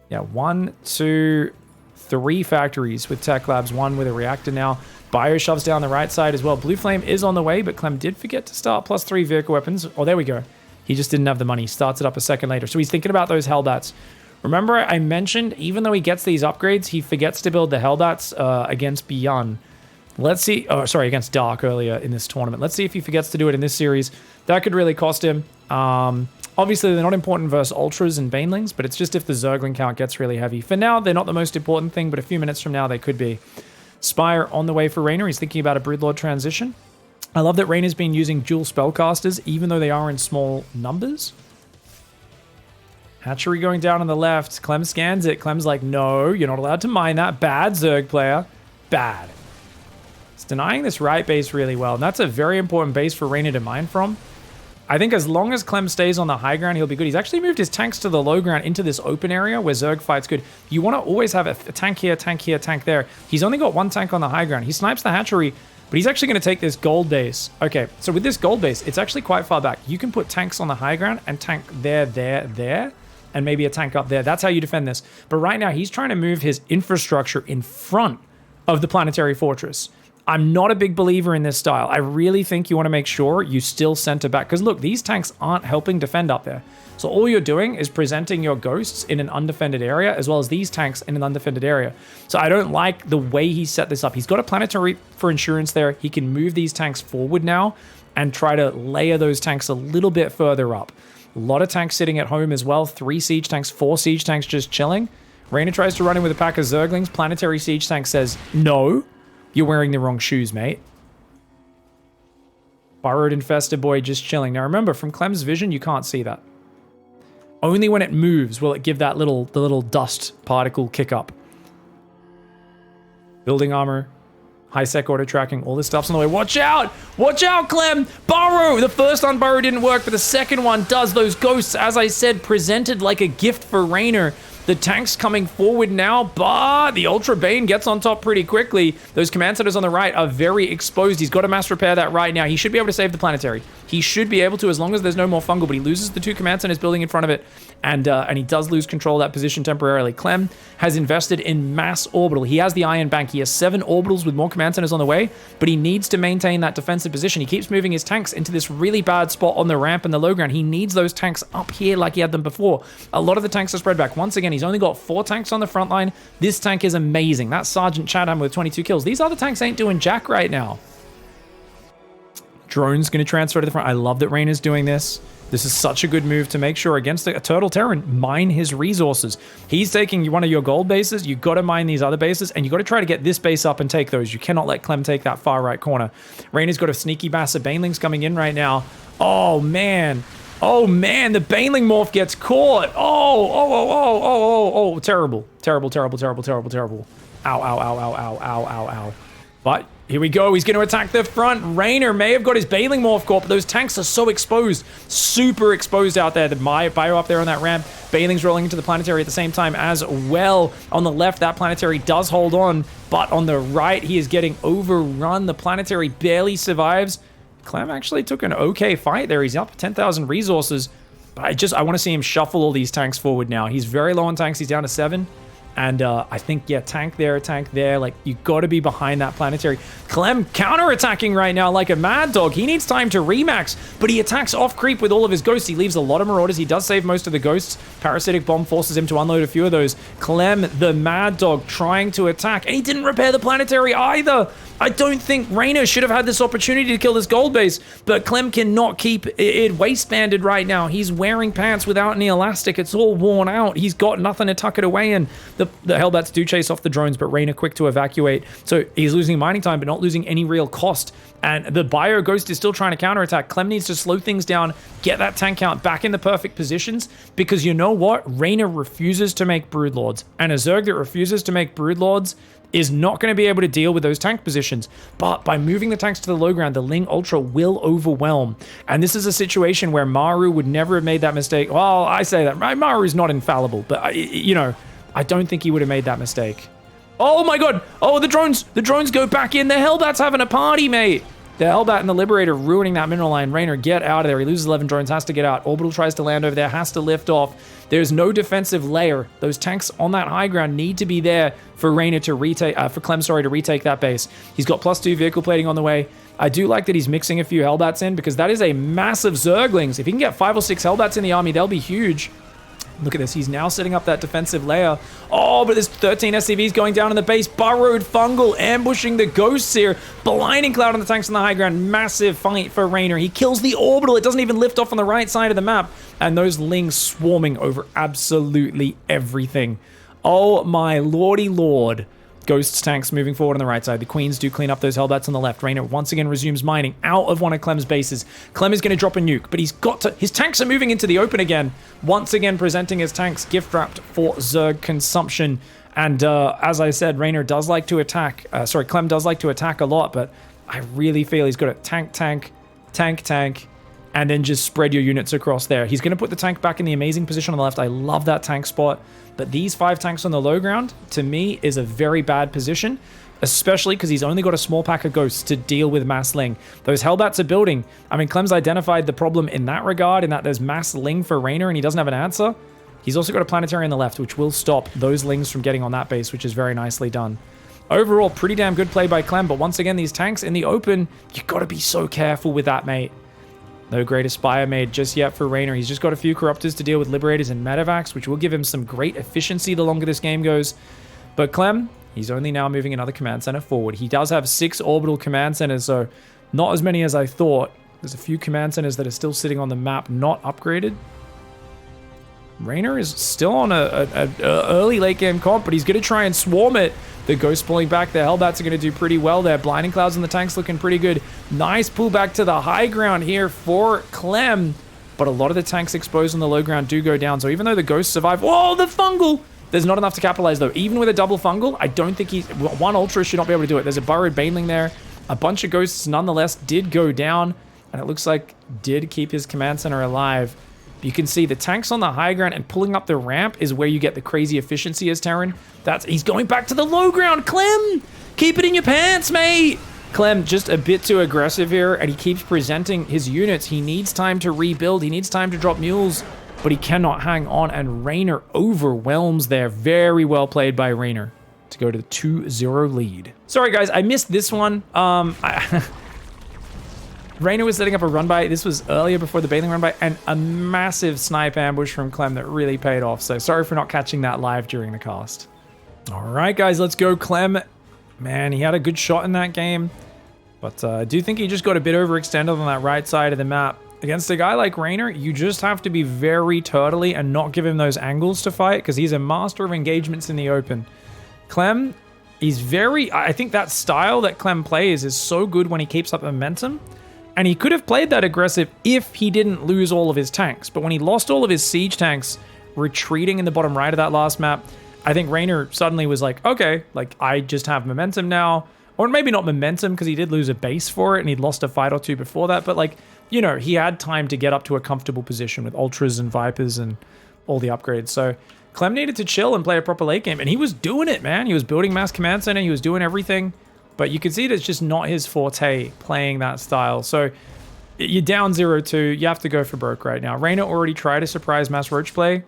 Yeah, 1, 2, 3 factories with tech labs, 1 with a reactor now. Bio shoves down the right side as well. Blue Flame is on the way, but Clem did forget to start +3 vehicle weapons. Oh, there we go. He just didn't have the money. He starts it up a second later. So he's thinking about those Hellbats. Remember, I mentioned, even though he gets these upgrades, he forgets to build the Hellbats against Beyond. Let's see. Oh, sorry, against Dark earlier in this tournament. Let's see if he forgets to do it in this series. That could really cost him. Obviously, they're not important versus Ultras and Banelings, but it's just if the Zergling count gets really heavy. For now, they're not the most important thing, but a few minutes from now, they could be. Spire on the way for Reynor. He's thinking about a Broodlord transition. I love that Reynor's been using dual spellcasters, even though they are in small numbers. Hatchery going down on the left. Clem scans it. Clem's like, no, you're not allowed to mine that. Bad, Zerg player. Bad. It's denying this right base really well, and that's a very important base for Reynor to mine from. I think as long as Clem stays on the high ground, he'll be good. He's actually moved his tanks to the low ground into this open area where Zerg fight's good. You want to always have a tank here, tank there. He's only got 1 tank on the high ground. He snipes the hatchery, but he's actually going to take this gold base. Okay, so with this gold base, it's actually quite far back. You can put tanks on the high ground and tank there, and maybe a tank up there. That's how you defend this. But right now, he's trying to move his infrastructure in front of the planetary fortress. I'm not a big believer in this style. I really think you want to make sure you still center back. Because look, these tanks aren't helping defend up there. So all you're doing is presenting your ghosts in an undefended area, as well as these tanks in an undefended area. So I don't like the way he set this up. He's got a planetary for insurance there. He can move these tanks forward now and try to layer those tanks a little bit further up. A lot of tanks sitting at home as well. 3 siege tanks, 4 siege tanks just chilling. Reynor tries to run in with a pack of Zerglings. Planetary siege tank says, no, you're wearing the wrong shoes, mate. Burrowed Infested Boy just chilling. Now remember, from Clem's vision, you can't see that. Only when it moves will it give that the little dust particle kick up. Building armor. High-sec auto tracking, all this stuff's on the way. Watch out! Watch out, Clem! Burrow! The first unburrow didn't work, but the second one does. Those ghosts, as I said, presented like a gift for Reynor. The tank's coming forward now, but the Ultra Bane gets on top pretty quickly. Those command centers on the right are very exposed. He's got to mass repair that right now. He should be able to save the planetary. He should be able to, as long as there's no more fungal, but he loses the 2 command centers building in front of it, and he does lose control of that position temporarily. Clem has invested in mass orbital. He has the Iron Bank. He has 7 orbitals with more command centers on the way, but he needs to maintain that defensive position. He keeps moving his tanks into this really bad spot on the ramp and the low ground. He needs those tanks up here like he had them before. A lot of the tanks are spread back. Once again, he's only got 4 tanks on the front line. This tank is amazing. That's Sergeant Chatham with 22 kills. These other tanks ain't doing jack right now. Drone's going to transfer to the front. I love that Reynor's doing this. This is such a good move to make sure against a Turtle Terran, mine his resources. He's taking one of your gold bases. You got to mine these other bases, and you got to try to get this base up and take those. You cannot let Clem take that far right corner. Reynor's got a sneaky mass of Banelings coming in right now. Oh, man. Oh, man. The Baneling morph gets caught. Oh. Terrible. Terrible. Ow. But Here we go. He's going to attack the front. REYNOR may have got his Baling Morph Corp, but those tanks are so exposed. Super exposed out there. The Bio up there on that ramp. Baling's rolling into the planetary at the same time as well. On the left, that planetary does hold on, but on the right, he is getting overrun. The planetary barely survives. CLEM actually took an okay fight there. He's up 10,000 resources, but I want to see him shuffle all these tanks forward now. He's very low on tanks. He's down to 7. And I think, yeah, tank there. Like, you got to be behind that planetary. CLEM counter-attacking right now like a mad dog. He needs time to remax, but he attacks off creep with all of his ghosts. He leaves a lot of marauders. He does save most of the ghosts. Parasitic bomb forces him to unload a few of those. CLEM, the mad dog, trying to attack, and he didn't repair the planetary either. I don't think REYNOR should have had this opportunity to kill this gold base, but CLEM cannot keep it waistbanded right now. He's wearing pants without any elastic. It's all worn out. He's got nothing to tuck it away in. The Hellbats do chase off the drones, but REYNOR quick to evacuate. So he's losing mining time, but not losing any real cost. And the Bio Ghost is still trying to counterattack. CLEM needs to slow things down, get that tank count back in the perfect positions, because you know what? REYNOR refuses to make Broodlords. And a Zerg that refuses to make Broodlords is not going to be able to deal with those tank positions. But by moving the tanks to the low ground, the Ling Ultra will overwhelm. And this is a situation where Maru would never have made that mistake. Well, I say that. Maru's not infallible, but, you know, I don't think he would have made that mistake. Oh my god! Oh, the drones! The drones go back in! The Hellbat's having a party, mate! The Hellbat and the Liberator ruining that mineral line. REYNOR, get out of there. He loses 11 drones, has to get out. Orbital tries to land over there, has to lift off. There's no defensive layer. Those tanks on that high ground need to be there for REYNOR to retake, for CLEM, sorry, to retake that base. He's got +2 vehicle plating on the way. I do like that he's mixing a few Hellbats in, because that is a massive Zerglings. If he can get 5 or 6 Hellbats in the army, they'll be huge. Look at this. He's now setting up that defensive layer. Oh, but there's 13 SCVs going down in the base. Burrowed Fungal ambushing the ghosts here. Blinding Cloud on the tanks on the high ground. Massive fight for REYNOR. He kills the orbital. It doesn't even lift off on the right side of the map. And those Lings swarming over absolutely everything. Oh my lordy lord. Ghosts tanks moving forward on the right side. The Queens do clean up those Hellbats on the left. REYNOR once again resumes mining out of one of CLEM's bases. CLEM is going to drop a nuke, but he's got to... His tanks are moving into the open again. Once again presenting his tanks gift-wrapped for Zerg consumption. And as I said, REYNOR does like to attack. CLEM does like to attack a lot, but I really feel he's got to tank, and then just spread your units across there. He's going to put the tank back in the amazing position on the left. I love that tank spot. But these 5 tanks on the low ground, to me, is a very bad position, especially because he's only got a small pack of ghosts to deal with mass Ling. Those Hellbats are building. I mean, CLEM's identified the problem in that regard, in that there's mass Ling for REYNOR and he doesn't have an answer. He's also got a planetary on the left, which will stop those Lings from getting on that base, which is very nicely done. Overall, pretty damn good play by CLEM, but once again, these tanks in the open, you've got to be so careful with that, mate. No great Aspire made just yet for REYNOR. He's just got a few Corruptors to deal with Liberators and Medevacs, which will give him some great efficiency the longer this game goes. But CLEM, he's only now moving another command center forward. He does have 6 orbital command centers, so not as many as I thought. There's a few command centers that are still sitting on the map, not upgraded. REYNOR is still on a early late game comp, but he's going to try and swarm it. The Ghosts pulling back. The Hellbats are going to do pretty well there. Blinding Clouds on the tanks looking pretty good. Nice pullback to the high ground here for CLEM. But a lot of the tanks exposed on the low ground do go down. So even though the Ghosts survive... Whoa, the Fungal! There's not enough to capitalize, though. Even with a double Fungal, I don't think he's... One Ultra should not be able to do it. There's a Burrowed Baneling there. A bunch of Ghosts, nonetheless, did go down. And it looks like did keep his command center alive. You can see the tanks on the high ground and pulling up the ramp is where you get the crazy efficiency as Terran. He's going back to the low ground. CLEM, keep it in your pants, mate. CLEM just a bit too aggressive here, and he keeps presenting his units. He needs time to rebuild. He needs time to drop mules, but he cannot hang on, and REYNOR overwhelms there. Very well played by REYNOR to go to the 2-0 lead. Sorry, guys, I missed this one. REYNOR was setting up a run-by. This was earlier before the Baling run-by, and a massive snipe ambush from CLEM that really paid off. So sorry for not catching that live during the cast. All right, guys, let's go. CLEM, man, he had a good shot in that game, but I do think he just got a bit overextended on that right side of the map. Against a guy like REYNOR, you just have to be very turtly and not give him those angles to fight, because he's a master of engagements in the open. CLEM, he's very... I think that style that CLEM plays is so good when he keeps up momentum. And he could have played that aggressive if he didn't lose all of his tanks. But when he lost all of his siege tanks retreating in the bottom right of that last map, I think REYNOR suddenly was like, okay, like I just have momentum now. or maybe not momentum because he did lose a base for it and he'd lost a fight or two before that, but like, you know, he had time to get up to a comfortable position with Ultras and Vipers and all the upgrades. So Clem needed to chill and play a proper late game, and he was doing it, man. He was building mass command center, he was doing everything, but you can see that it's just not his forte playing that style. So you're down 0-2, you have to go for broke right now. REYNOR already tried a surprise mass roach play.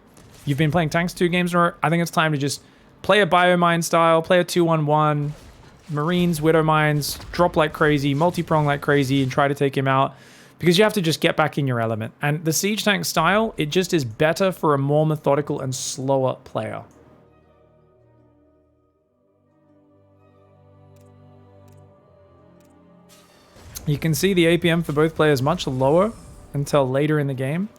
You've been playing tanks 2 games in a row. I think it's time to just play a biomine style, play a 2-1-1, Marines, Widow Mines, drop like crazy, multi-prong like crazy, and try to take him out. Because you have to just get back in your element. And the siege tank style, it just is better for a more methodical and slower player. You can see the APM for both players much lower until later in the game,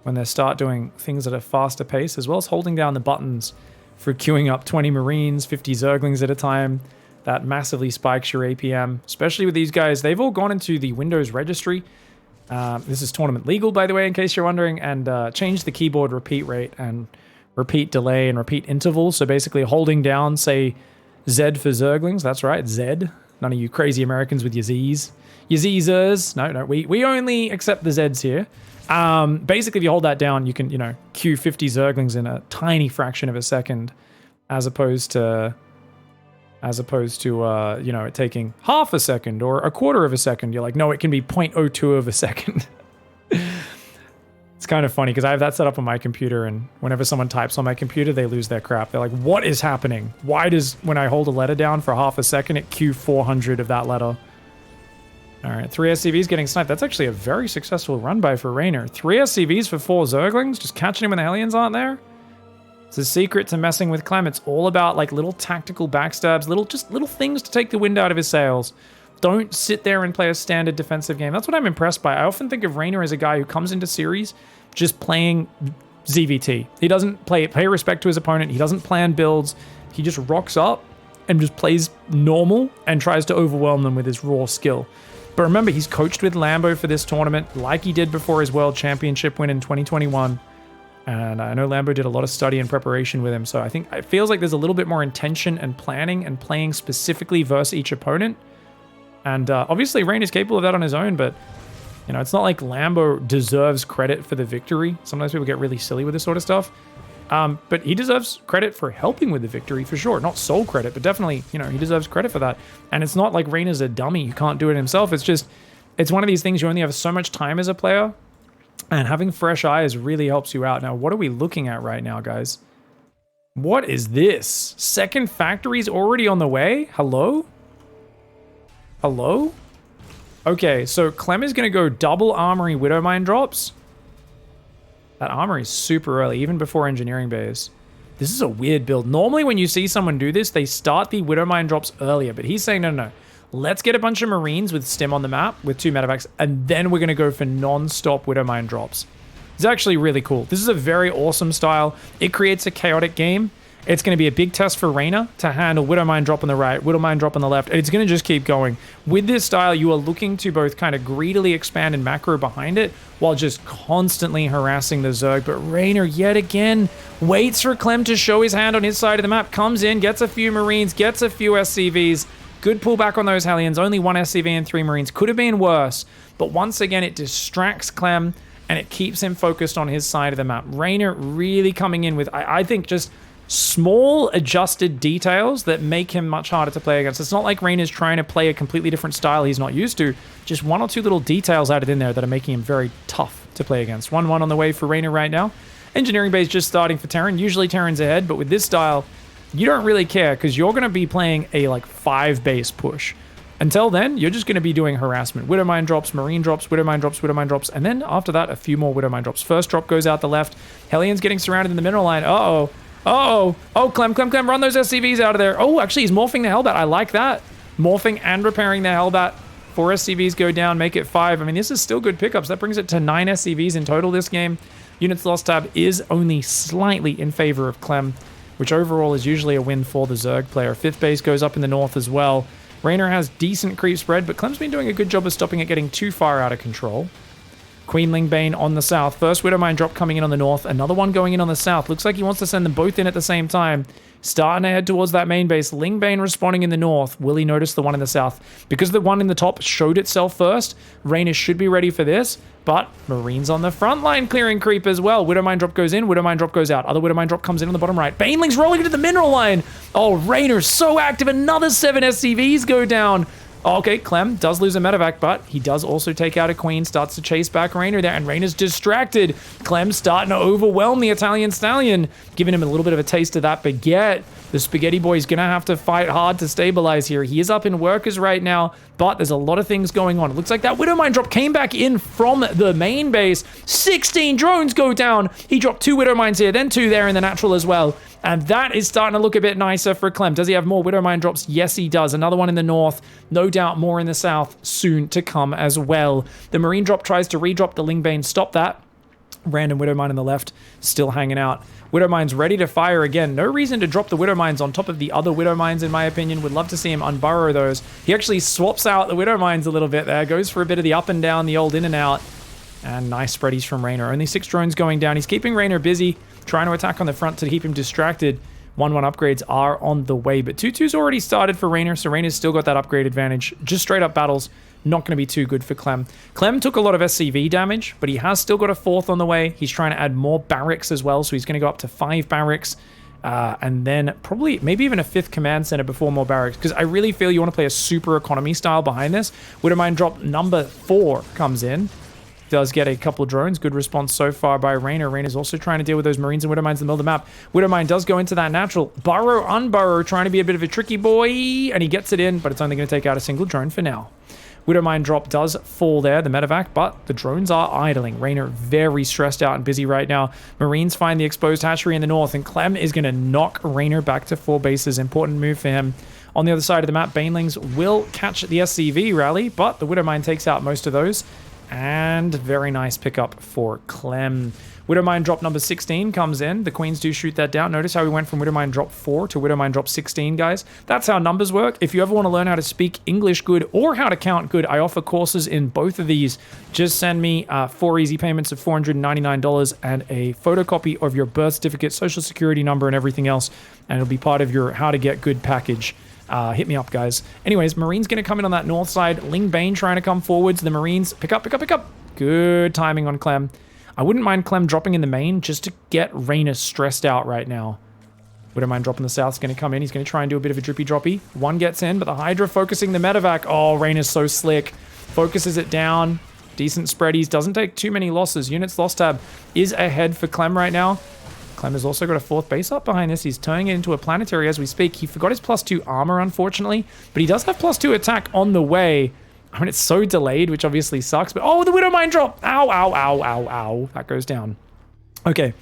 when they start doing things at a faster pace, as well as holding down the buttons for queuing up 20 Marines, 50 Zerglings at a time. That massively spikes your APM, especially with these guys. They've all gone into the Windows registry. This is tournament legal, by the way, in case you're wondering, and change the keyboard repeat rate and repeat delay and repeat interval. So basically holding down, say, Z for Zerglings. That's right, Z. None of you crazy Americans with your Zs. Your Zers. No, we only accept the Zs here. Basically, if you hold that down, you can, you know, queue 50 Zerglings in a tiny fraction of a second, as opposed to you know, it taking half a second or a quarter of a second. You're like, no, it can be 0.02 of a second. It's kind of funny because I have that set up on my computer, and whenever someone types on my computer, they lose their crap. They're like, what is happening? Why does, when I hold a letter down for half a second, it queue 400 of that letter? All right, 3 SCVs getting sniped. That's actually a very successful run by for REYNOR. 3 SCVs for 4 Zerglings, just catching him when the Hellions aren't there. It's a secret to messing with Clem. It's all about like little tactical backstabs, little things to take the wind out of his sails. Don't sit there and play a standard defensive game. That's what I'm impressed by. I often think of REYNOR as a guy who comes into series just playing ZVT. He doesn't pay respect to his opponent. He doesn't plan builds. He just rocks up and just plays normal and tries to overwhelm them with his raw skill. But remember, he's coached with Lambo for this tournament, like he did before his World Championship win in 2021. And I know Lambo did a lot of study and preparation with him, so I think it feels like there's a little bit more intention and planning and playing specifically versus each opponent. And obviously, Rain is capable of that on his own, but you know, it's not like Lambo deserves credit for the victory. Sometimes people get really silly with this sort of stuff. But he deserves credit for helping with the victory, for sure. Not sole credit, but definitely, you know, he deserves credit for that. And it's not like Rain is a dummy who can't do it himself. It's just, it's one of these things you only have so much time as a player, and having fresh eyes really helps you out. Now, what are we looking at right now, guys? What is this? Second factory's already on the way? Hello? Hello? Okay, so Clem is going to go double Armory Widowmine drops. That Armory is super early, even before Engineering Bays. This is a weird build. Normally when you see someone do this, they start the Widowmine drops earlier, but he's saying, no. Let's get a bunch of Marines with Stim on the map with 2 medevacs, and then we're going to go for non-stop Widowmine drops. It's actually really cool. This is a very awesome style. It creates a chaotic game. It's going to be a big test for REYNOR to handle Widowmine drop on the right, Widowmine drop on the left, and it's going to just keep going. With this style, you are looking to both kind of greedily expand and macro behind it, while just constantly harassing the Zerg. But REYNOR, yet again, waits for Clem to show his hand on his side of the map, comes in, gets a few Marines, gets a few SCVs. Good pullback on those Hellions. Only 1 SCV and 3 Marines. Could have been worse. But once again, it distracts Clem, and it keeps him focused on his side of the map. REYNOR really coming in with, I think, just small adjusted details that make him much harder to play against. It's not like REYNOR's trying to play a completely different style he's not used to. Just 1 or 2 little details added in there that are making him very tough to play against. 1-1 on the way for REYNOR right now. Engineering Bay is just starting for Terran. Usually Terran's ahead, but with this style, you don't really care because you're going to be playing a like 5 base push. Until then, you're just going to be doing harassment. Widowmine drops, Marine drops, Widowmine drops, Widowmine drops, and then after that, a few more Widowmine drops. First drop goes out the left. Hellions getting surrounded in the mineral line. Uh-oh. Oh, Clem, run those SCVs out of there. Oh, actually, he's morphing the Hellbat. I like that. Morphing and repairing the Hellbat. 4 SCVs go down, make it 5. I mean, this is still good pickups. That brings it to 9 SCVs in total this game. Units lost tab is only slightly in favor of Clem, which overall is usually a win for the Zerg player. 5th base goes up in the north as well. REYNOR has decent creep spread, but Clem's been doing a good job of stopping it getting too far out of control. Queenling Bane on the south. First Widowmine drop coming in on the north. Another one going in on the south. Looks like he wants to send them both in at the same time. Starting to head towards that main base. Lingbane responding in the north. Will he notice the one in the south? Because the one in the top showed itself first, REYNOR should be ready for this. But Marines on the front line clearing creep as well. Widowmine drop goes in. Widowmine drop goes out. Other Widowmine drop comes in on the bottom right. Baneling's rolling into the mineral line. Oh, REYNOR so active. Another 7 SCVs go down. Okay, CLEM does lose a medevac, but he does also take out a queen, starts to chase back REYNOR there, and REYNOR's distracted. CLEM starting to overwhelm the Italian Stallion, giving him a little bit of a taste of that baguette. The Spaghetti Boy's gonna have to fight hard to stabilize here. He is up in workers right now, but there's a lot of things going on. It looks like that Widowmine drop came back in from the main base. 16 drones go down. He dropped 2 Widowmines here, then 2 there in the natural as well. And that is starting to look a bit nicer for CLEM. Does he have more Widowmine drops? Yes, he does. Another one in the north. No doubt more in the south soon to come as well. The Marine drop tries to redrop the Lingbane. Stop that. Random Widowmine on the left, still hanging out. Widowmine's ready to fire again. No reason to drop the Widowmines on top of the other Widowmines, in my opinion. Would love to see him unburrow those. He actually swaps out the Widowmines a little bit there. Goes for a bit of the up and down, the old in and out. And nice spreadies from REYNOR. Only 6 drones going down. He's keeping REYNOR busy, trying to attack on the front to keep him distracted. 1-1 upgrades are on the way, but 2-2's already started for REYNOR, so REYNOR's still got that upgrade advantage. Just straight up battles, not going to be too good for CLEM. CLEM took a lot of SCV damage, but he has still got a 4th on the way. He's trying to add more barracks as well, so he's going to go up to 5 barracks. And then probably maybe even a 5th command center before more barracks, because I really feel you want to play a super economy style behind this. Widowmine drop number 4 comes in. Does get a couple of drones. Good response so far by REYNOR. REYNOR's also trying to deal with those Marines and Widowmines in the middle of the map. Widowmine does go into that natural. Burrow, unburrow, trying to be a bit of a tricky boy, and he gets it in, but it's only going to take out a single drone for now. Widowmine drop does fall there, the medevac, but the drones are idling. REYNOR very stressed out and busy right now. Marines find the exposed hatchery in the north, and CLEM is going to knock REYNOR back to 4 bases. Important move for him. On the other side of the map, Banelings will catch the SCV rally, but the Widowmine takes out most of those. And very nice pickup for CLEM. Widowmine drop number 16 comes in. The Queens do shoot that down. Notice how we went from Widowmine drop 4 to Widowmine drop 16, guys. That's how numbers work. If you ever want to learn how to speak English good or how to count good, I offer courses in both of these. Just send me 4 easy payments of $499 and a photocopy of your birth certificate, social security number, and everything else. And it'll be part of your how to get good package. Hit me up, guys. Anyways, Marine's going to come in on that north side. Lingbane trying to come forwards. The Marines pick up. Good timing on CLEM. I wouldn't mind CLEM dropping in the main just to get REYNOR stressed out right now. Wouldn't mind dropping the south. Is going to come in. He's going to try and do a bit of a drippy droppy. One gets in, but the Hydra focusing the medevac. Oh, REYNOR's so slick. Focuses it down. Decent spreadies. Doesn't take too many losses. Units lost tab is ahead for CLEM right now. CLEM has also got a 4th base up behind this. He's turning it into a planetary as we speak. He forgot his +2 armor, unfortunately, but he does have +2 attack on the way. I mean, it's so delayed, which obviously sucks, but oh, the Widowmine drop! Ow, ow, ow, ow, ow. That goes down. Okay.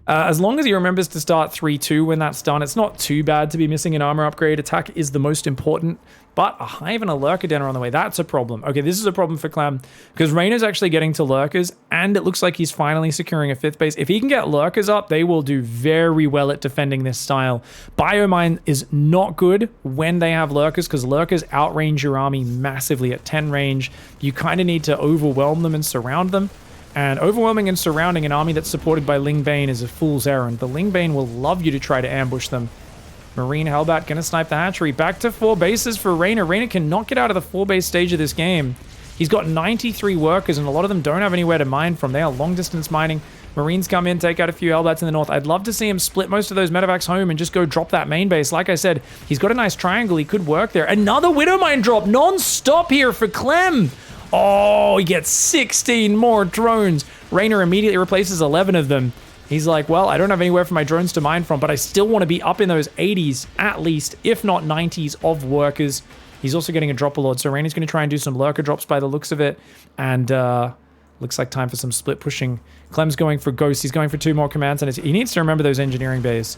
As long as he remembers to start 3-2 when that's done, it's not too bad to be missing an armor upgrade. Attack is the most important, but a Hive and a Lurker Den are on the way. That's a problem. Okay, this is a problem for CLEM, because REYNOR's actually getting to Lurkers, and it looks like he's finally securing a 5th base. If he can get Lurkers up, they will do very well at defending this style. Biomine is not good when they have Lurkers, because Lurkers outrange your army massively at 10 range. You kind of need to overwhelm them and surround them. And overwhelming and surrounding an army that's supported by Lingbane is a fool's errand. The Lingbane will love you to try to ambush them. Marine Hellbat gonna snipe the hatchery. Back to 4 bases for REYNOR. REYNOR cannot get out of the 4 base stage of this game. He's got 93 workers, and a lot of them don't have anywhere to mine from. They are long distance mining. Marines come in, take out a few Hellbats in the north. I'd love to see him split most of those medevacs home and just go drop that main base. Like I said, he's got a nice triangle. He could work there. Another Widowmine drop non-stop here for CLEM. Oh, he gets 16 more drones. REYNOR immediately replaces 11 of them. He's like, well, I don't have anywhere for my drones to mine from, but I still want to be up in those 80s at least, if not 90s of workers. He's also getting a drop lord, so REYNOR's going to try and do some lurker drops by the looks of it. And looks like time for some split pushing. Clem's going for ghosts. He's going for 2 more commands, and he needs to remember those engineering bays.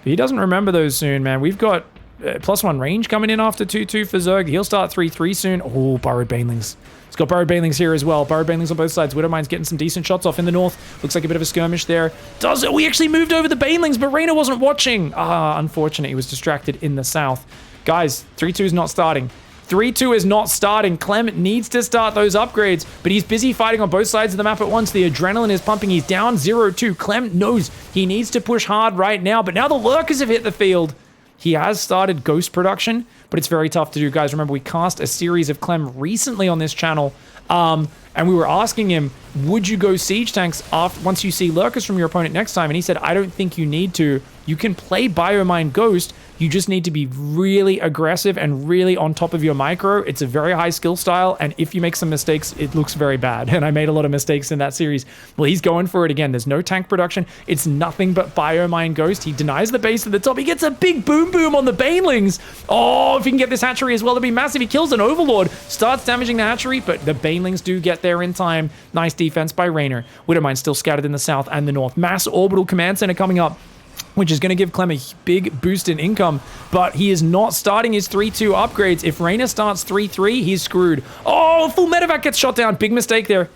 But he doesn't remember those soon, man. We've got +1 range coming in after 2-2 for Zerg. He'll start 3-3 soon. Oh, Burrowed Banelings. It's got Burrowed Banelings here as well. Burrowed Banelings on both sides. Widowmine's getting some decent shots off in the north. Looks like a bit of a skirmish there. Does it? We actually moved over the Banelings, but REYNOR wasn't watching. Ah, unfortunate. He was distracted in the south. Guys, 3-2 is not starting. 3-2 is not starting. Clem needs to start those upgrades, but he's busy fighting on both sides of the map at once. The adrenaline is pumping. He's down 0-2. Clem knows he needs to push hard right now, but now the lurkers have hit the field. He has started ghost production, but it's very tough to do, guys. Remember, we cast a series of Clem recently on this channel, and we were asking him, would you go siege tanks once you see lurkers from your opponent next time? And he said, I don't think you need to. You can play Biomine Ghost. You just need to be really aggressive and really on top of your micro. It's a very high skill style, and if you make some mistakes, it looks very bad. And I made a lot of mistakes in that series. Well, he's going for it again. There's no tank production. It's nothing but Biomine Ghost. He denies the base at the top. He gets a big boom on the banelings. Oh, if he can get this hatchery as well, it'd be massive. He kills an Overlord, starts damaging the hatchery, but the banelings do get there in time. Nice defense by Reynor. Widowmine still scattered in the south and the north. Mass Orbital Command Center coming up, which is going to give Clem a big boost in income, but he is not starting his 3-2 upgrades. If Reynor starts 3-3, he's screwed. Oh, full medevac gets shot down. Big mistake there.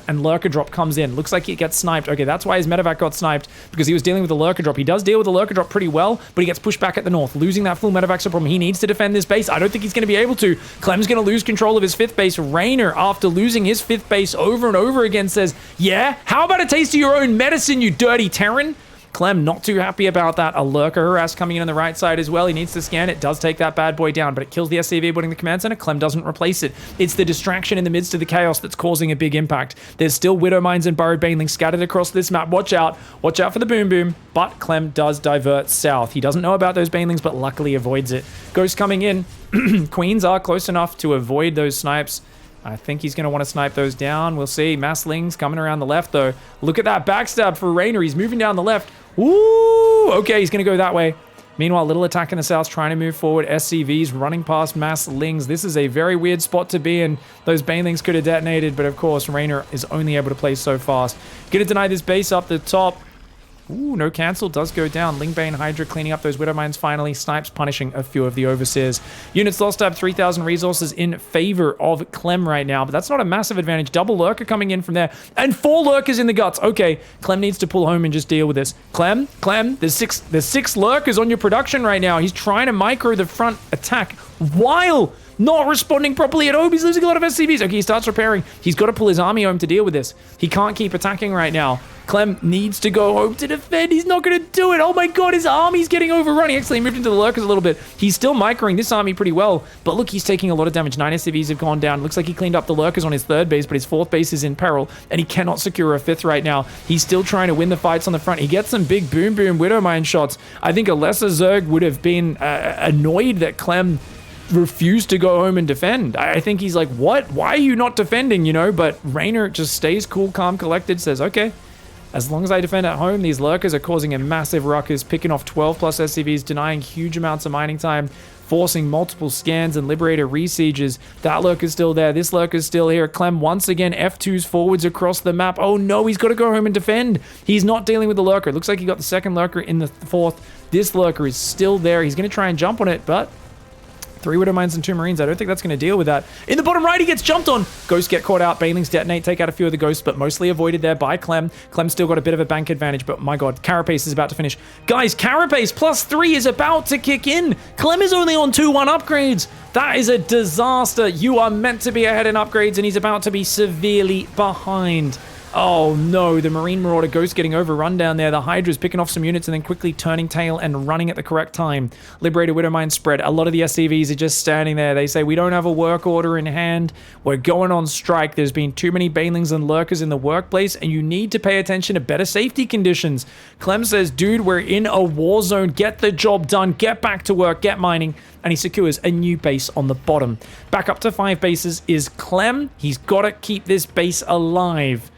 And lurker drop comes in. Looks like he gets sniped. Okay, that's why his medevac got sniped, because he was dealing with the lurker drop. He does deal with the lurker drop pretty well, but he gets pushed back at the north. Losing that full medevac's a problem. He needs to defend this base. I don't think he's going to be able to. Clem's going to lose control of his 5th base. Reynor, after losing his 5th base over and over again, says, yeah, how about a taste of your own medicine, you dirty Terran? Clem not too happy about that. A lurker harass coming in on the right side as well. He needs to scan it. Does take that bad boy down, but it kills the SCV putting the command center. Clem doesn't replace it. It's the distraction in the midst of the chaos that's causing a big impact. There's still Widow Mines and Burrowed Banelings scattered across this map. Watch out. Watch out for the boom. But Clem does divert south. He doesn't know about those Banelings, but luckily avoids it. Ghost coming in. Queens are close enough to avoid those snipes. I think he's going to want to snipe those down. We'll see. Masslings coming around the left, though. Look at that backstab for Reynor. He's moving down the left. Ooh, okay, he's going to go that way. Meanwhile, little attack in the south trying to move forward. SCVs running past Masslings. This is a very weird spot to be in. Those Banelings could have detonated, but of course, Reynor is only able to play so fast. Going to deny this base up the top. Ooh, no cancel. Does go down. Lingbane Hydra cleaning up those Widow Mines finally. Snipes punishing a few of the Overseers. Units lost have 3,000 resources in favor of Clem right now, but that's not a massive advantage. Double Lurker coming in from there. And 4 Lurkers in the guts. Okay, Clem needs to pull home and just deal with this. Clem, there's six Lurkers on your production right now. He's trying to micro the front attack while not responding properly at home. He's losing a lot of SCVs. Okay, he starts repairing. He's got to pull his army home to deal with this. He can't keep attacking right now. Clem needs to go home to defend. He's not going to do it. Oh my god, his army's getting overrun. He actually moved into the lurkers a little bit. He's still microing this army pretty well, but look, he's taking a lot of damage. 9 SCVs have gone down. Looks like he cleaned up the lurkers on his 3rd base, but his 4th base is in peril, and he cannot secure a 5th right now. He's still trying to win the fights on the front. He gets some big boom Widowmine shots. I think a lesser Zerg would have been annoyed that Clem refused to go home and defend. I think he's like, what? Why are you not defending, you know? But Reynor just stays cool, calm, collected, says, okay, as long as I defend at home, these lurkers are causing a massive ruckus, picking off 12 plus SCVs, denying huge amounts of mining time, forcing multiple scans and Liberator resieges. That lurker's still there. This lurker's still here. Clem once again F2s forwards across the map. Oh no, he's got to go home and defend. He's not dealing with the lurker. It looks like he got the 2nd lurker in the 4th. This lurker is still there. He's going to try and jump on it, but 3 Widow Mines and 2 Marines. I don't think that's going to deal with that. In the bottom right, he gets jumped on. Ghosts get caught out. Banelings detonate, take out a few of the Ghosts, but mostly avoided there by Clem. Clem's still got a bit of a bank advantage, but my god, Carapace is about to finish. Guys, Carapace +3 is about to kick in. Clem is only on 2-1 upgrades. That is a disaster. You are meant to be ahead in upgrades, and he's about to be severely behind. Oh no, the Marine Marauder Ghost getting overrun down there. The Hydra's picking off some units and then quickly turning tail and running at the correct time. Liberator Widowmine spread. A lot of the SCVs are just standing there. They say, we don't have a work order in hand. We're going on strike. There's been too many Banelings and Lurkers in the workplace, and you need to pay attention to better safety conditions. Clem says, dude, we're in a war zone. Get the job done. Get back to work. Get mining. And he secures a new base on the bottom. Back up to 5 bases is Clem. He's got to keep this base alive.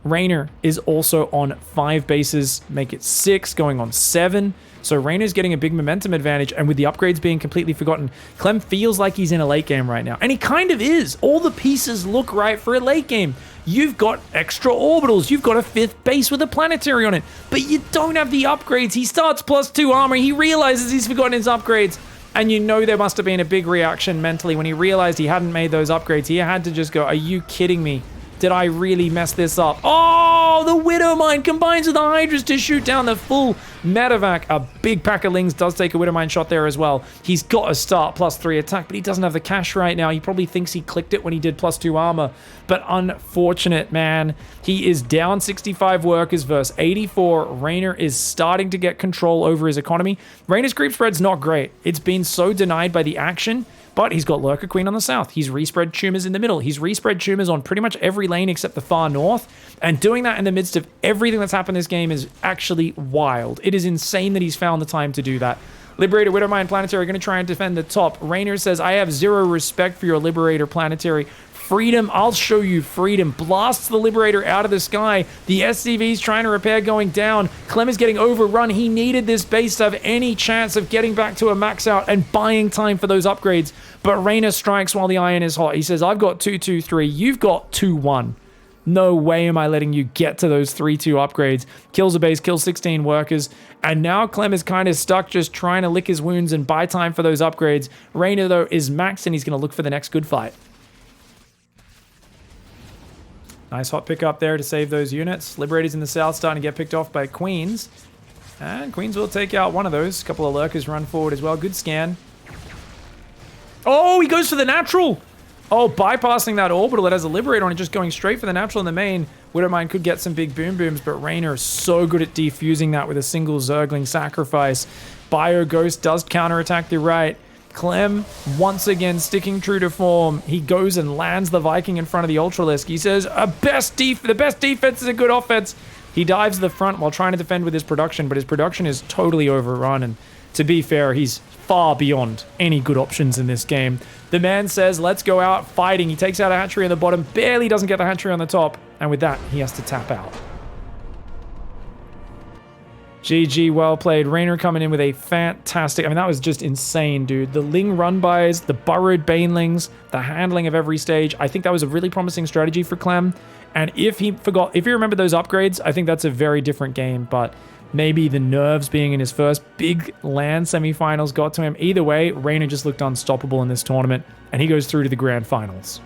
Reynor is also on 5 bases, make it 6, going on 7. So Reynor's getting a big momentum advantage, and with the upgrades being completely forgotten, Clem feels like he's in a late game right now. And he kind of is. All the pieces look right for a late game. You've got extra orbitals. You've got a 5th base with a planetary on it. But you don't have the upgrades. He starts +2 armor. He realizes he's forgotten his upgrades. And you know there must have been a big reaction mentally when he realized he hadn't made those upgrades. He had to just go, are you kidding me? Did I really mess this up? Oh, Oh, the Widowmine combines with the Hydras to shoot down the full medevac. A big pack of Lings does take a Widowmine shot there as well. He's got a start +3 attack, but he doesn't have the cash right now. He probably thinks he clicked it when he did +2 armor, but unfortunate, man. He is down 65 workers versus 84. REYNOR is starting to get control over his economy. REYNOR's creep spread's not great. It's been so denied by the action, but he's got Lurker Queen on the south. He's respread tumors in the middle. He's respread tumors on pretty much every lane except the far north. And doing that in the midst of everything that's happened in this game is actually wild. It is insane that he's found the time to do that. Liberator, Widowmine, Planetary are going to try and defend the top. REYNOR says, I have zero respect for your Liberator, Planetary. Freedom, I'll show you freedom. Blasts the Liberator out of the sky. The SCV's trying to repair going down. CLEM is getting overrun. He needed this base to have any chance of getting back to a max out and buying time for those upgrades. But REYNOR strikes while the iron is hot. He says, I've got 2-2-3. You've got 2-1. No way am I letting you get to those 3-2 upgrades. Kills a base, kills 16 workers. And now CLEM is kind of stuck just trying to lick his wounds and buy time for those upgrades. REYNOR, though, is maxed and he's going to look for the next good fight. Nice hot pick up there to save those units. Liberators in the south starting to get picked off by Queens. And Queens will take out one of those. A couple of Lurkers run forward as well. Good scan. Oh, he goes for the natural. Oh, bypassing that orbital. It has a Liberator on it, just going straight for the natural in the main. Widowmine could get some big boom booms, but REYNOR is so good at defusing that with a single Zergling sacrifice. Bio Ghost does counterattack the right. CLEM, once again, sticking true to form. He goes and lands the Viking in front of the Ultralisk. He says, the best defense is a good offense. He dives to the front while trying to defend with his production, but his production is totally overrun. And to be fair, he's far beyond any good options in this game. The man says, let's go out fighting. He takes out a hatchery on the bottom, barely doesn't get the hatchery on the top. And with that, he has to tap out. GG, well played. REYNOR coming in with a fantastic... I mean, that was just insane, dude. The Ling run-bys, the burrowed Banelings, the handling of every stage. I think that was a really promising strategy for CLEM. And if he remembered those upgrades, I think that's a very different game. But maybe the nerves being in his first big LAN semifinals got to him. Either way, REYNOR just looked unstoppable in this tournament. And he goes through to the grand finals.